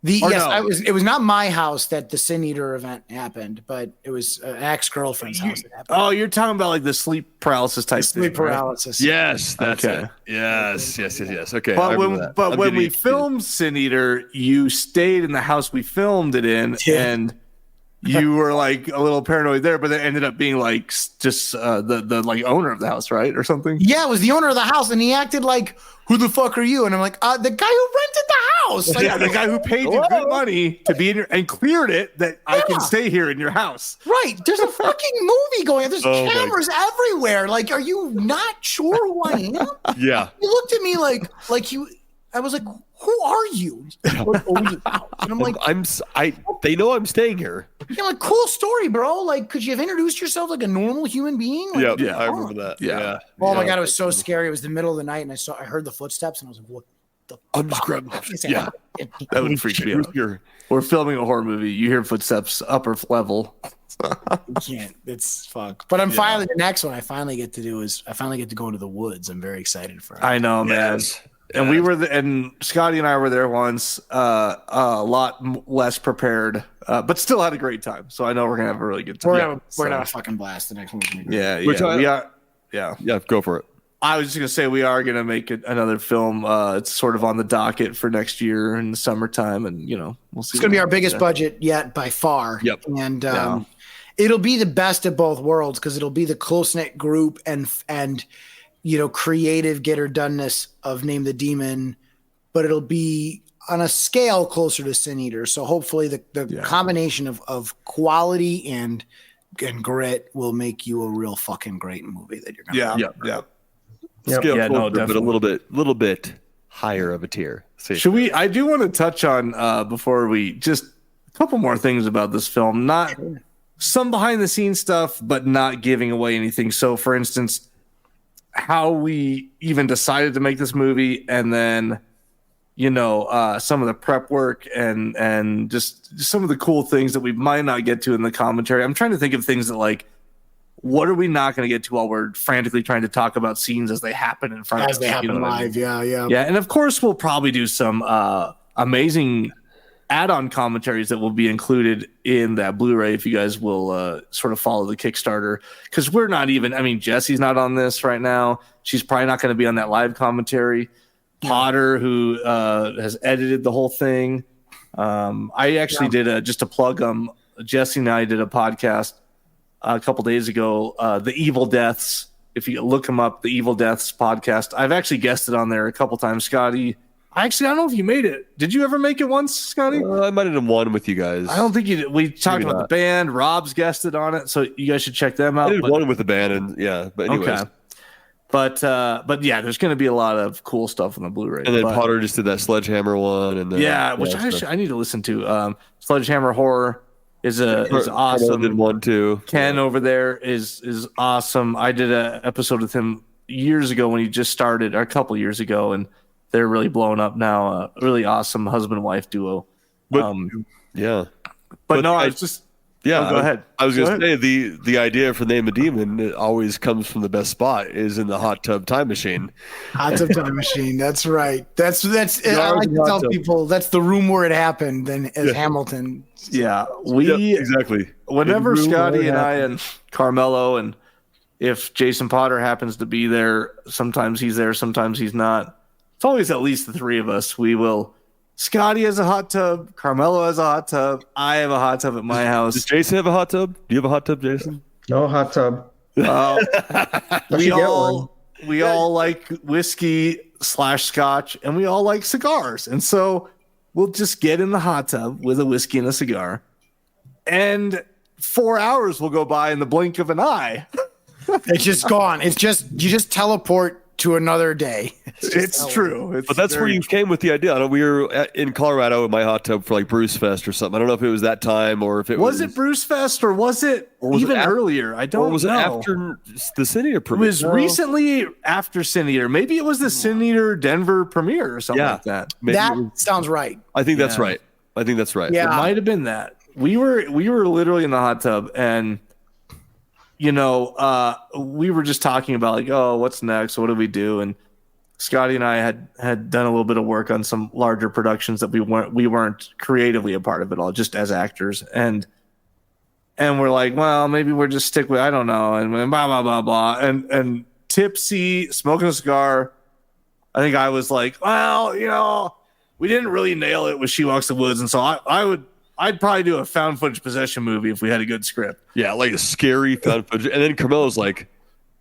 It was not my house that the Sin Eater event happened, but it was an ex-girlfriend's house that happened. Oh, you're talking about like the sleep paralysis type thing. Sleep paralysis. Right? Yes, that's it. Yes. Okay. But when we filmed Sin Eater, you stayed in the house we filmed it in, and you were like a little paranoid there, but it ended up being like just the like owner of the house, right, or something. Yeah, it was the owner of the house, and he acted like, "Who the fuck are you?" And I'm like, "The guy who rented the house." Like, the guy who paid you good money to be in your and cleared it that I can stay here in your house. Right? There's a fucking movie going on. There's cameras everywhere. Like, are you not sure who I am? Yeah. He looked at me like you. I was like, "Who are you?" And I'm like, They know I'm staying here. Yeah, like, cool story, bro. Like, could you have introduced yourself like a normal human being? Like, I remember that. Yeah. Oh my god, it was so scary. It was the middle of the night, and I heard the footsteps, and I was like, "What the?" I'm just grabbing. Yeah, that would freak me out. We're filming a horror movie. You hear footsteps, upper level. You can't. It's fuck. But I'm finally the next one. I finally get to go into the woods. I'm very excited for it. I know, man. And we were, and Scotty and I were there once, a lot less prepared, but still had a great time. So I know we're gonna have a really good time. We're gonna have a fucking blast the next one. Yeah, we are. Yeah, go for it. I was just gonna say we are gonna make another film. It's sort of on the docket for next year in the summertime, and we'll see. It's gonna be our biggest budget yet by far. Yep. And it'll be the best of both worlds because it'll be the close knit group and creative get or doneness of Name the Demon, but it'll be on a scale closer to Sin Eater. So hopefully the combination of quality and grit will make you a real fucking great movie that you're gonna Scale closer, but definitely. a little bit higher of a tier. Should we? I do want to touch on before we just a couple more things about this film. Not some behind the scenes stuff, but not giving away anything. So, for instance, how we even decided to make this movie, and then some of the prep work and just some of the cool things that we might not get to in the commentary. I'm trying to think of things that what are we not going to get to while we're frantically trying to talk about scenes as they happen in front of us? As they happen live, Yeah, and of course we'll probably do some amazing add-on commentaries that will be included in that Blu-ray if you guys will sort of follow the Kickstarter, because we're not even, Jesse's not on this right now. She's probably not going to be on that live commentary. Potter, who has edited the whole thing. I actually did just a plug. Jesse and I did a podcast a couple days ago, The Evil Deaths. If you look them up, The Evil Deaths podcast. I've actually guested on there a couple times. Scotty, I don't know if you made it. Did you ever make it once, Scotty? I might have done one with you guys. I don't think you did. We talked about the band. Rob's guested on it, so you guys should check them out. I did one with the band, and but anyways. Okay. But yeah, there's going to be a lot of cool stuff on the Blu-ray. And then Potter just did that Sledgehammer one, and which I need to listen to. Sledgehammer Horror is awesome. Did one too. Ken over there is awesome. I did an episode with him years ago when he just started, or a couple years ago, and they're really blowing up now. A really awesome husband wife duo. But no, I was just. Yeah, go ahead. I was going to say the idea for Name a Demon, it always comes from the best spot, is in the hot tub time machine. Hot tub time machine. That's right. That's. I like to tell people that's the room where it happened. Then as Hamilton. Yeah, exactly. Whenever Scotty and I and Carmelo, and if Jason Potter happens to be there, sometimes he's there, sometimes he's not. It's always at least the three of us. We will. Scotty has a hot tub. Carmelo has a hot tub. I have a hot tub at my house. Does Jason have a hot tub? Do you have a hot tub, Jason? No hot tub. We all like whiskey / scotch, and we all like cigars. And so we'll just get in the hot tub with a whiskey and a cigar. And 4 hours will go by in the blink of an eye. It's just gone. You just teleport to another day. It's true. But that's where you came with the idea. I know we were in Colorado in my hot tub for Bruce Fest or something. I don't know if it was that time or if it was. Was it Bruce Fest or was it even earlier? I don't know. Or was it after the Sin Eater premiere? It was recently after Sin Eater. Maybe it was the Sin Eater Denver premiere or something like that. That sounds right. I think that's right. Yeah, it might have been that. We were literally in the hot tub, and we were just talking about what's next? What do we do? And Scotty and I had done a little bit of work on some larger productions that we weren't creatively a part of it all, just as actors. And we're like, well, maybe we're just stick with, I don't know. And blah, blah, blah, blah. And tipsy, smoking a cigar. I think I was like, well, we didn't really nail it with She Walks the Woods. And so I'd probably do a found footage possession movie if we had a good script. Yeah, like a scary found footage. And then Carmelo's like,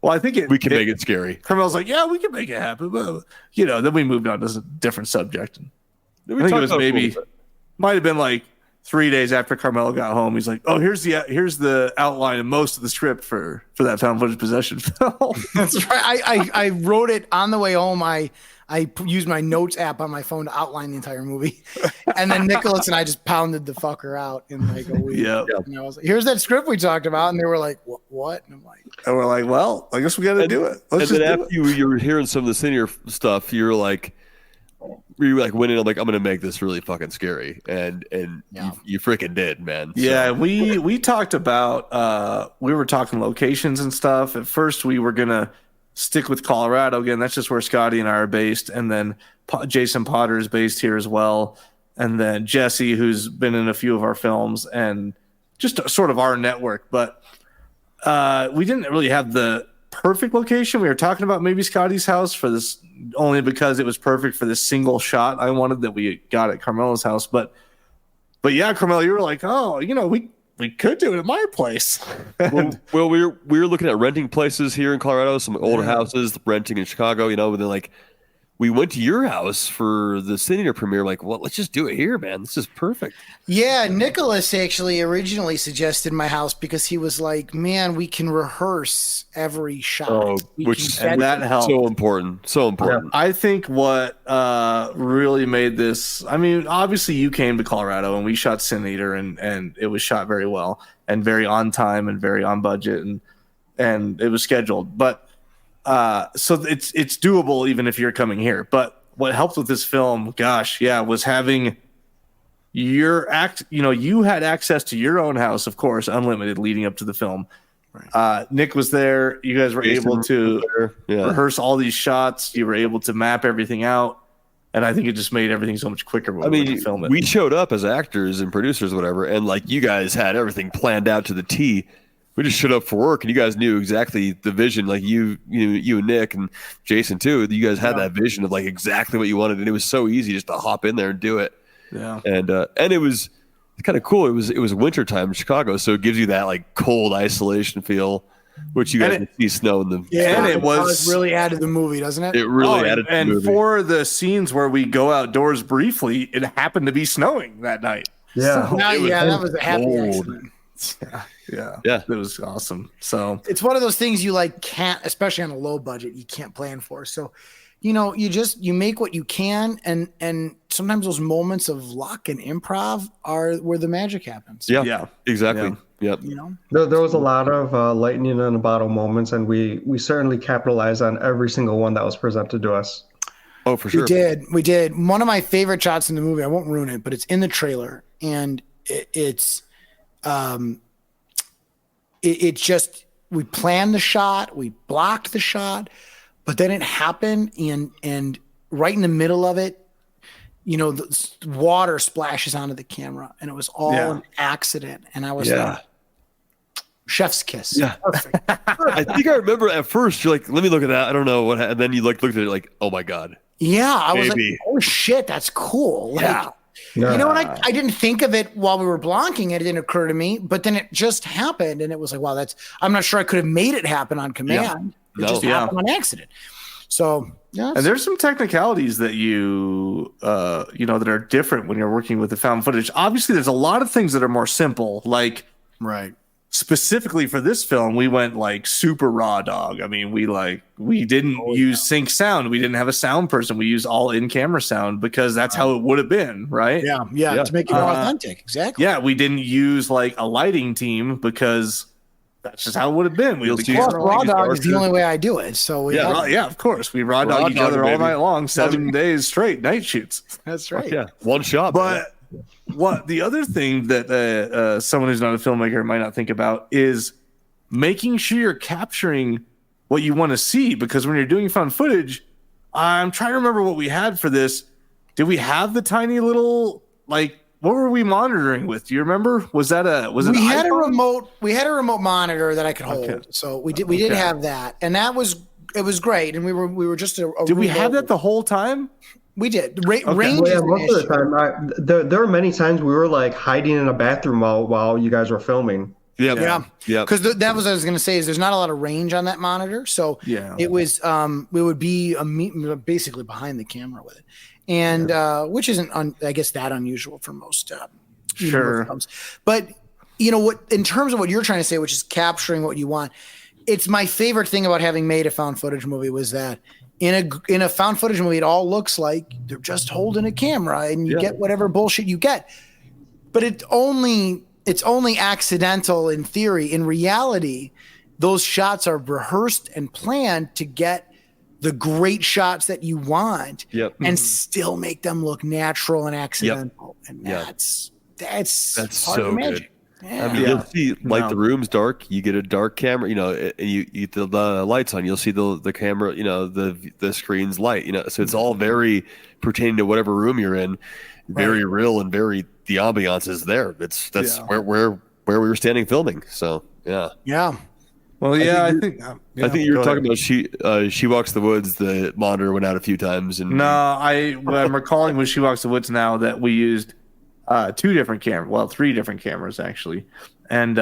well, I think we can make it scary. Carmelo's like, yeah, we can make it happen. But, then we moved on to a different subject. And I think it was might have been 3 days after Carmelo got home. He's like, oh, here's the outline of most of the script for that found footage possession film. That's right. I wrote it on the way home. I used my notes app on my phone to outline the entire movie. And then Nicholas and I just pounded the fucker out in a week. Yeah. And I was like, here's that script we talked about. And they were like, what? And I'm like, and we're like, well, I guess we got to do it. And then after you were hearing some of the senior stuff, you were like winning. I'm like, I'm going to make this really fucking scary. And you freaking did, man. So. Yeah. We talked about, we were talking locations and stuff. At first we were going to stick with Colorado again. That's just where Scotty and I are based. And then Jason Potter is based here as well, and then Jesse, who's been in a few of our films, and just sort of our network. But we didn't really have the perfect location. We were talking about maybe Scotty's house for this only because it was perfect for this single shot I wanted that we got at Carmelo's house. But yeah, Carmelo, you were like, oh, we could do it at my place. well, we were looking at renting places here in Colorado, some older houses, renting in Chicago, and then like we went to your house for the Cineater premiere. Like, well, let's just do it here, man. This is perfect. Yeah, Nicholas actually originally suggested my house because he was like, "Man, we can rehearse every shot." That helped. So important. So important. Yeah. I think what really made this. I mean, obviously, you came to Colorado and we shot Cineater, and it was shot very well and very on time and very on budget, and it was scheduled, but. So it's doable even if you're coming here. But what helped with this film, was having your you had access to your own house, of course, unlimited leading up to the film. Right. Nick was there. You guys were able to rehearse all these shots. You were able to map everything out. And I think it just made everything so much quicker when we film it. We showed up as actors and producers, whatever, and like you guys had everything planned out to the T. We just showed up for work, and you guys knew exactly the vision. Like you and Nick and Jason too. You guys had that vision of like exactly what you wanted, and it was so easy just to hop in there and do it. Yeah, and it was kind of cool. It was wintertime in Chicago, so it gives you that like cold isolation feel, which you guys can see snow in the. Yeah, and it was really added to the movie, doesn't it? It really added. And to the movie. For the scenes where we go outdoors briefly, it happened to be snowing that night. Yeah, so that was a happy accident. Yeah, it was awesome. So it's one of those things you like can't, especially on a low budget, you can't plan for. So, you make what you can, and sometimes those moments of luck and improv are where the magic happens. Yeah, exactly. Yeah. Yep. There was a lot of lightning in a bottle moments, and we certainly capitalized on every single one that was presented to us. Oh, for sure. We did. One of my favorite shots in the movie, I won't ruin it, but it's in the trailer, and it's just, we planned the shot, we blocked the shot, but then it happened, and right in the middle of it, the water splashes onto the camera, and it was all an accident. And I was like, chef's kiss. Yeah. Perfect. I think I remember at first you're like, let me look at that. I don't know what, and then you looked at it like, oh my God. Yeah. I was like, oh shit, that's cool. I didn't think of it while we were blocking it. It didn't occur to me, but then it just happened. And it was like, wow, I'm not sure I could have made it happen on command. It just happened on accident. So, and there's some technicalities that that are different when you're working with the found footage. Obviously, there's a lot of things that are more simple, like specifically for this film, we went like super raw dog. I mean, we didn't use sync sound. We didn't have a sound person. We used all in-camera sound because that's how it would have been, right? Yeah, to make it more authentic. Exactly. Yeah, we didn't use like a lighting team because that's just how it would have been. Raw dog is the only way I do it. So of course. We raw dog each other all night long, 7 days straight, night shoots. That's right. Yeah, one shot. But what the other thing that someone who's not a filmmaker might not think about is making sure you're capturing what you want to see, because when you're doing found footage, I'm trying to remember what we had for this. Did we have the tiny little, like, what were we monitoring with? Do you remember? We had a remote monitor that I could hold. Okay. So we did have that, and it was great. And we were just did we have that the whole time? We did. Range most of the time. There were many times we were like hiding in a bathroom while you guys were filming. Yeah. Because that was what I was going to say, is there's not a lot of range on that monitor, so it was we would be basically behind the camera with it, and which isn't I guess that unusual for most films. But what, in terms of what you're trying to say, which is capturing what you want, it's my favorite thing about having made a found footage movie was that in a found footage movie, it all looks like they're just holding a camera and you get whatever bullshit you get, but it's only accidental in theory. In reality, those shots are rehearsed and planned to get the great shots that you want and still make them look natural and accidental. And that's so magic. I mean, you'll see like the room's dark. You get a dark camera, and you the lights on. You'll see the camera, the screen's light. So it's all very pertaining to whatever room you're in, very real and very the ambiance is there. That's where we were standing filming. So Yeah. Well, I think you were talking about She Walks the Woods. The monitor went out a few times, and what I'm recalling with She Walks the Woods now that we used 3 different cameras actually, and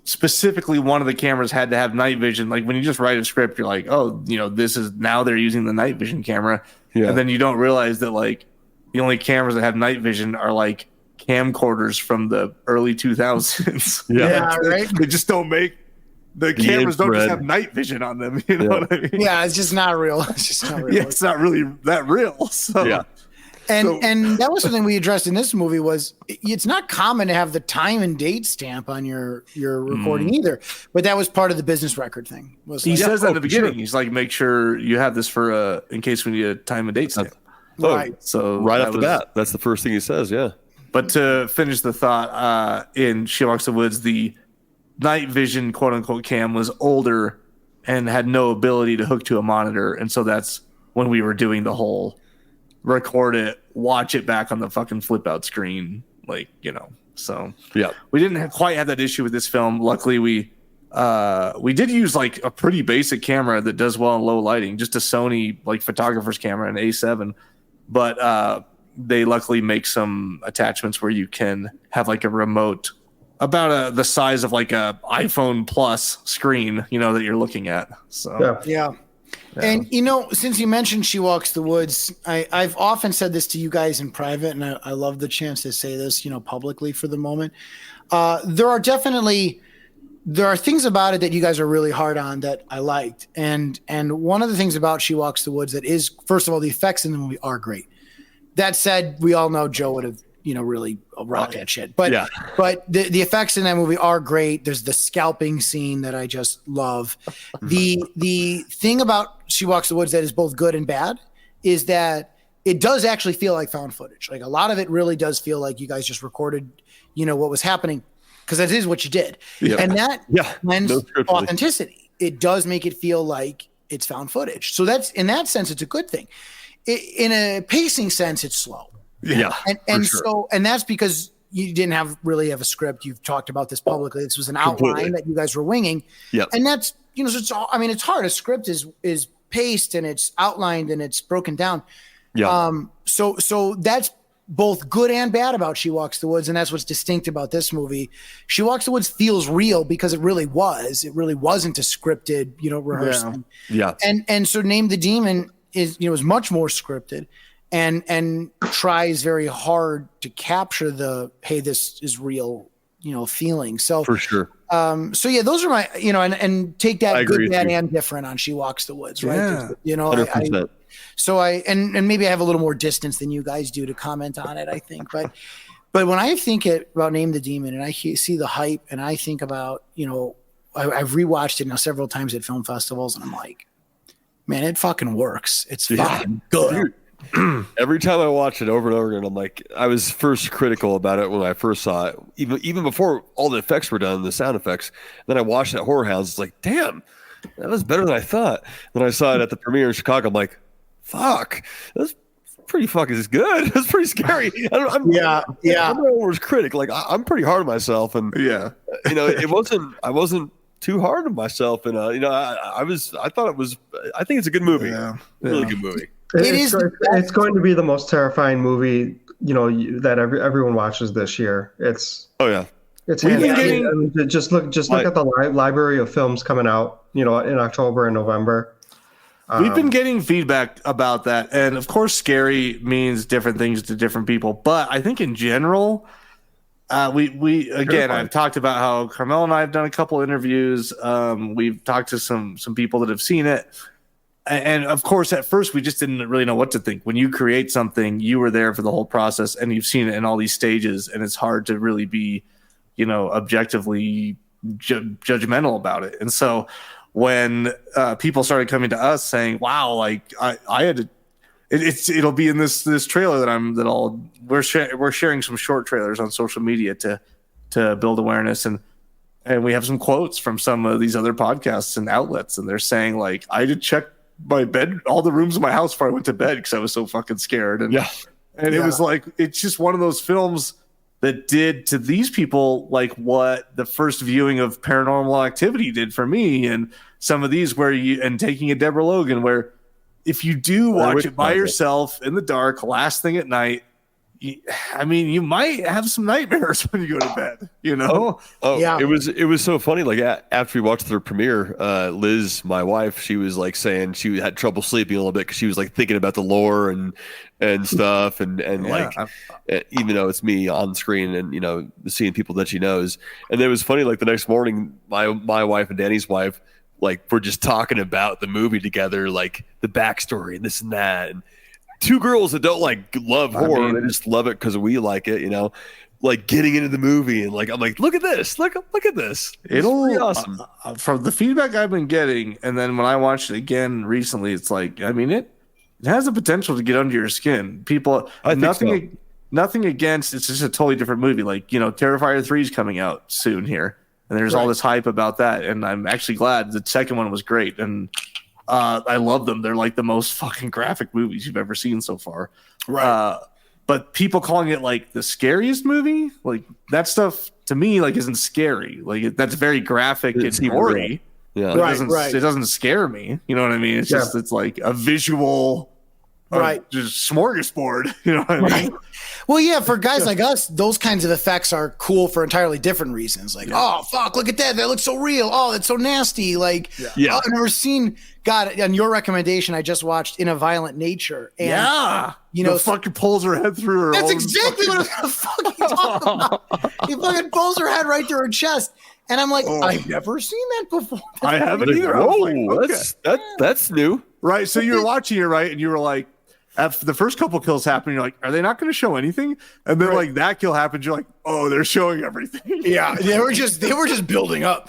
specifically one of the cameras had to have night vision. Like when you just write a script, you're like, oh, this is now they're using the night vision camera, and then you don't realize that like the only cameras that have night vision are like camcorders from the early 2000s. Right. They just don't make the cameras don't just have night vision on them. You know what I mean? Yeah, it's just not real. It's just not real. Yeah, it's not really that real. So And that was something we addressed in this movie was it's not common to have the time and date stamp on your recording either. But that was part of the business record thing. He says that at the beginning. He's like, make sure you have this for in case we need a time and date stamp. Right. So right off the bat, that's the first thing he says. Yeah. But to finish the thought, in She Walks the Woods, the night vision quote unquote cam was older and had no ability to hook to a monitor. And so that's when we were doing the whole record it, watch it back on the fucking flip out screen. So we didn't quite have that issue with this film. Luckily we did use like a pretty basic camera that does well in low lighting, just a Sony like photographer's camera, an A7. But they luckily make some attachments where you can have like a remote about the size of like a iPhone Plus screen, that you're looking at. So yeah. And since you mentioned She Walks the Woods, I've often said this to you guys in private, and I love the chance to say this, publicly for the moment. There are things about it that you guys are really hard on that I liked, and one of the things about She Walks the Woods that is, first of all, the effects in the movie are great. That said, we all know Joe would have, really rocked that shit. But the effects in that movie are great. There's the scalping scene that I just love. The thing about She Walks the Woods that is both good and bad is that it does actually feel like found footage. Like a lot of it really does feel like you guys just recorded, what was happening, because that is what you did. Yep. And that lends authenticity. It does make it feel like it's found footage. So that's, in that sense, it's a good thing. In a pacing sense, it's slow. Yeah. And so that's because you didn't really have a script. You've talked about this publicly. This was an outline that you guys were winging. Yeah. And that's, so it's all, it's hard. A script is paced and it's outlined and it's broken down. Yeah. So that's both good and bad about She Walks the Woods. And that's what's distinct about this movie. She Walks the Woods feels real because it really was. It really wasn't a scripted, rehearsal. Yeah. And so Name the Demon is much more scripted and tries very hard to capture this is real, feeling. So for sure. Those are my, and take that good, bad, and different on She Walks the Woods, right? Yeah. 100%. And maybe I have a little more distance than you guys do to comment on it, I think. But when I think about Name the Demon and I see the hype and I think about, I've rewatched it now several times at film festivals and I'm like, man, it fucking works. It's fucking good. Every time I watch it over and over again, I'm like, I was first critical about it when I first saw it, even before all the effects were done, the sound effects. Then I watched it at Horror Hounds. It's like, damn, that was better than I thought. Then I saw it at the premiere in Chicago. I'm like, fuck, that's pretty fucking good. That's pretty scary. I'm an over critic. Like I'm pretty hard on myself, and I wasn't too hard on myself, and I thought it was. I think it's a good movie. Really good movie. It's going to be the most terrifying movie that everyone watches this year. It's just look at the library of films coming out in October and November. We've been getting feedback about that, and of course scary means different things to different people, but I think in general we again, I've talked about how Carmel and I have done a couple interviews. We've talked to some people that have seen it. And of course, at first, we just didn't really know what to think. When you create something, you were there for the whole process and you've seen it in all these stages. And it's hard to really be, objectively judgmental about it. And so when people started coming to us saying, wow, like I had to, it'll be in this trailer that we're sharing some short trailers on social media to build awareness, and we have some quotes from some of these other podcasts and outlets, and they're saying like, I did check my bed, all the rooms in my house before I went to bed because I was so fucking scared. And it was like, it's just one of those films that did to these people like what the first viewing of Paranormal Activity did for me, and some of these and Taking a Deborah Logan, where if you do watch it by yourself in the dark, last thing at night, you might have some nightmares when you go to bed, you know? Oh, yeah. It was so funny. Like after we watched the premiere, Liz, my wife, she was like saying she had trouble sleeping a little bit because she was like thinking about the lore and stuff, and like even though it's me on screen and seeing people that she knows, and it was funny. Like the next morning, my wife and Danny's wife were just talking about the movie together, like the backstory and this and that, and two girls that don't love horror, they just love it because we like it, like getting into the movie, and I'm like, look at this, look at this. It'll be awesome. From the feedback I've been getting, and then when I watched it again recently, it's like, it has the potential to get under your skin. People, nothing against. It's just a totally different movie. Like Terrifier 3 is coming out soon here, and there's all this hype about that, and I'm actually glad. The second one was great, and I love them. They're like the most fucking graphic movies you've ever seen so far. Right. But people calling it like the scariest movie, like that stuff to me isn't scary. Like that's very graphic and gory. Yeah. It doesn't scare me. You know what I mean? It's just it's like a visual just smorgasbord. You know what I mean? Well, yeah, for guys like us, those kinds of effects are cool for entirely different reasons. Like, oh fuck, look at that. That looks so real. Oh, that's so nasty. Like, I've never seen. God, on your recommendation, I just watched In a Violent Nature. And, the fucking pulls her head through her. That's exactly what I was fucking talking about. He fucking pulls her head right through her chest. And I'm like, I've never seen that before. I haven't either. That's new. Right. So you were watching it, right? And you were like, after the first couple kills happen, you're like, are they not going to show anything? And then like that kill happens, you're like, oh, they're showing everything. Yeah, they were just building up.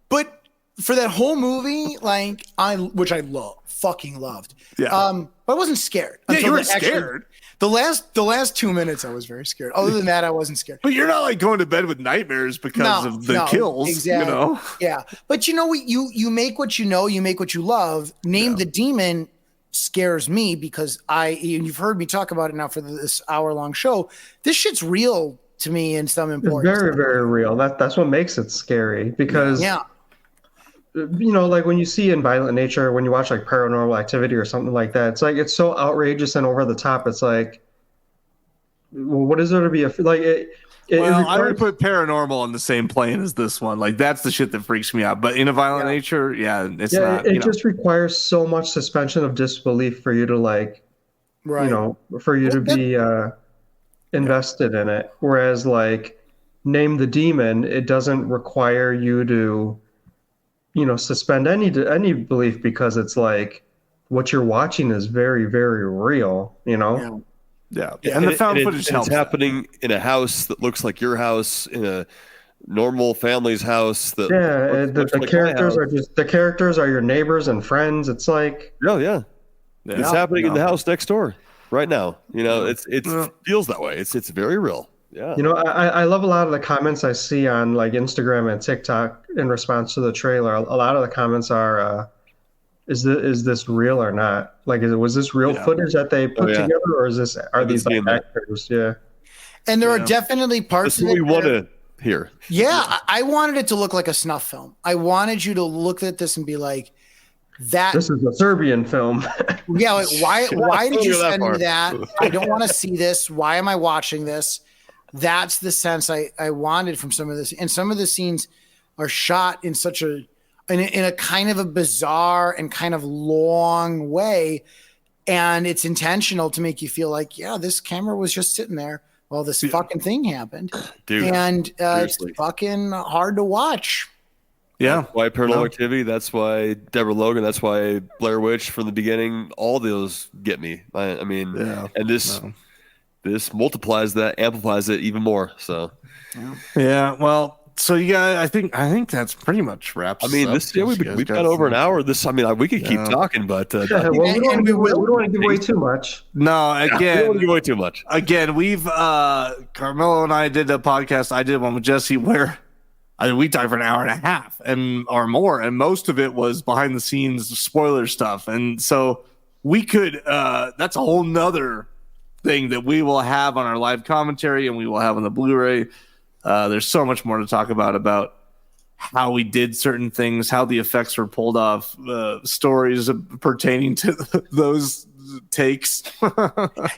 But for that whole movie, which I fucking loved. Yeah. But I wasn't scared. Yeah, you were scared. The last 2 minutes, I was very scared. Other than that, I wasn't scared. But you're not going to bed with nightmares because of the kills. Exactly. Yeah. But you make what you know, you make what you love. Name the Demon scares me because you've heard me talk about it now for this hour-long show. This shit's real to me in some important. It's very, very real. That's what makes it scary because like when you see In Violent Nature, when you watch like Paranormal Activity or something like that, it's like it's so outrageous and over the top. It's like, well, what is there to be I would put Paranormal on the same plane as this one. Like that's the shit that freaks me out. But In a Violent Nature, it's not. It just requires so much suspension of disbelief for you to for you to be invested in it. Whereas Name the Demon, it doesn't require you to suspend any belief because it's like what you're watching is very, very real, Yeah. And the found footage helps. It's happening in a house that looks like your house, in a normal family's house. The characters are your neighbors and friends. It's like, it's happening in the house next door right now. It feels that way. It's very real. Yeah. I love a lot of the comments I see on Instagram and TikTok in response to the trailer. A lot of the comments are, is this real or not? Was this real footage that they put together, or are these actors? Yeah. And there are definitely parts of it we want to hear. Yeah, I wanted it to look like a snuff film. I wanted you to look at this and be like, that this is a Serbian film. Yeah, why did you send me that? I don't want to see this. Why am I watching this? That's the sense I wanted from some of this. And some of the scenes are shot in such in a kind of a bizarre and kind of long way. And it's intentional to make you feel like, this camera was just sitting there while this fucking thing happened. Dude, and it's fucking hard to watch. Yeah. That's why Paranormal Activity. That's why Deborah Logan. That's why Blair Witch from the beginning. All those get me. And this multiplies that, amplifies it even more. So, yeah. Well, So you guys, I think that's pretty much wraps. I mean, up. we've got over an hour. We could keep talking, but we don't want to give away too much. No, we don't again, want to give away too much. Again, we've Carmelo and I did a podcast. I did one with Jesse where we talked for an hour and a half or more, and most of it was behind the scenes spoiler stuff. And so we could that's a whole nother thing that we will have on our live commentary and we will have on the Blu-ray. There's so much more to talk about how we did certain things, how the effects were pulled off, stories pertaining to those takes.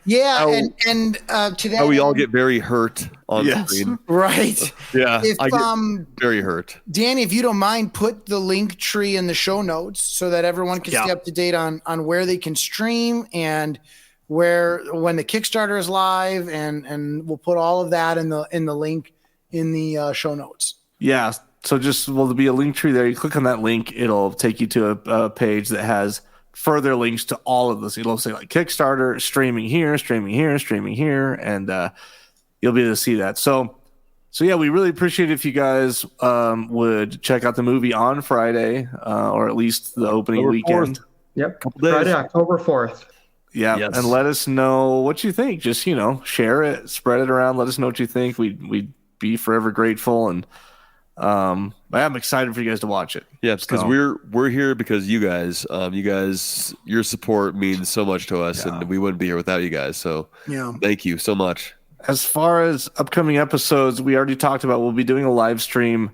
Yeah, and to that, how we all get very hurt on screen. Right. Yeah, if I get very hurt. Danny, if you don't mind, put the link tree in the show notes so that everyone can stay up to date on where they can stream and when the Kickstarter is live, and we'll put all of that in the link in the show notes. Yeah. So there'll be a link tree there. You click on that link, it'll take you to a page that has further links to all of this. It'll say like Kickstarter, streaming here, and you'll be able to see that. So yeah, we really appreciate if you guys would check out the movie on Friday, or at least the opening weekend. 4th. Yep, Friday, October 4th. Yeah, yes. And let us know what you think. Just share it, spread it around. Let us know what you think. We'd be forever grateful, and I'm excited for you guys to watch it. Yeah, because we're here because you guys, your support means so much to us, and we wouldn't be here without you guys. So thank you so much. As far as upcoming episodes, we already talked about we'll be doing a live stream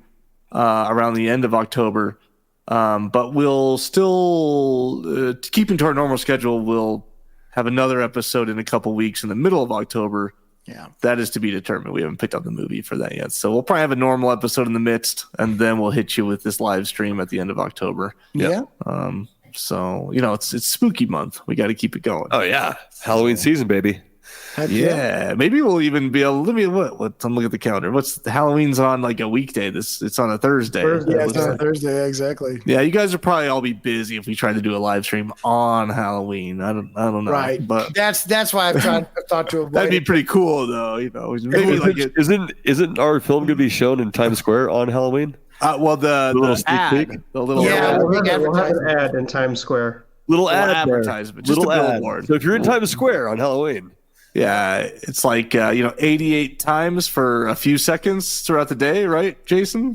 around the end of October, but we'll still keeping to our normal schedule. We'll have another episode in a couple weeks in the middle of October. Yeah, that is to be determined. We haven't picked up the movie for that yet. So we'll probably have a normal episode in the midst, and then we'll hit you with this live stream at the end of October. Yeah. So, it's spooky month. We got to keep it going. Oh, yeah. Halloween season, baby. Yeah. Maybe we'll even be able to I'm looking at the calendar. Halloween's on like a weekday. It's on a Thursday. Yeah, it's on a Thursday, exactly. Yeah, you guys will probably all be busy if we try to do a live stream on Halloween. I don't know. Right. But that's why I've thought to avoid. That'd be pretty cool though, maybe isn't our film gonna be shown in Times Square on Halloween? Well, the little ad, the little we'll have an ad in Times Square. Little ad advertisement, just a billboard. So if you're in Times Square on Halloween. Yeah, it's like 88 times for a few seconds throughout the day, right, Jason?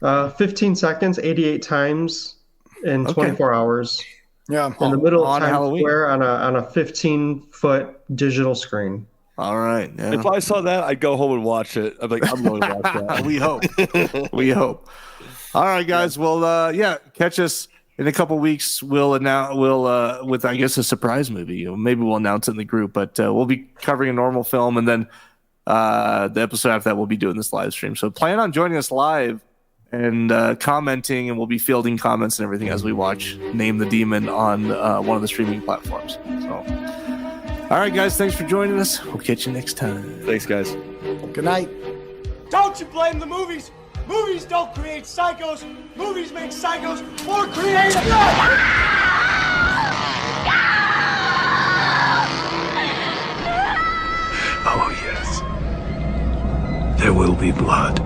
15 seconds, 88 times in 24 hours. Yeah, in the middle of Times Halloween. Square on a 15-foot digital screen. All right. Yeah. If I saw that, I'd go home and watch it. I'm going to watch that. We hope. All right, guys. Well, catch us in a couple weeks. We'll with I guess a surprise movie. Maybe we'll announce it in the group, but we'll be covering a normal film, and then the episode after that we'll be doing this live stream. So plan on joining us live and commenting, and we'll be fielding comments and everything as we watch Name the Demon on one of the streaming platforms. So, all right, guys. Thanks for joining us. We'll catch you next time. Thanks, guys. Good night. Don't you blame the movies. Movies don't create psychos. Movies make psychos more creative. Oh, yes. There will be blood.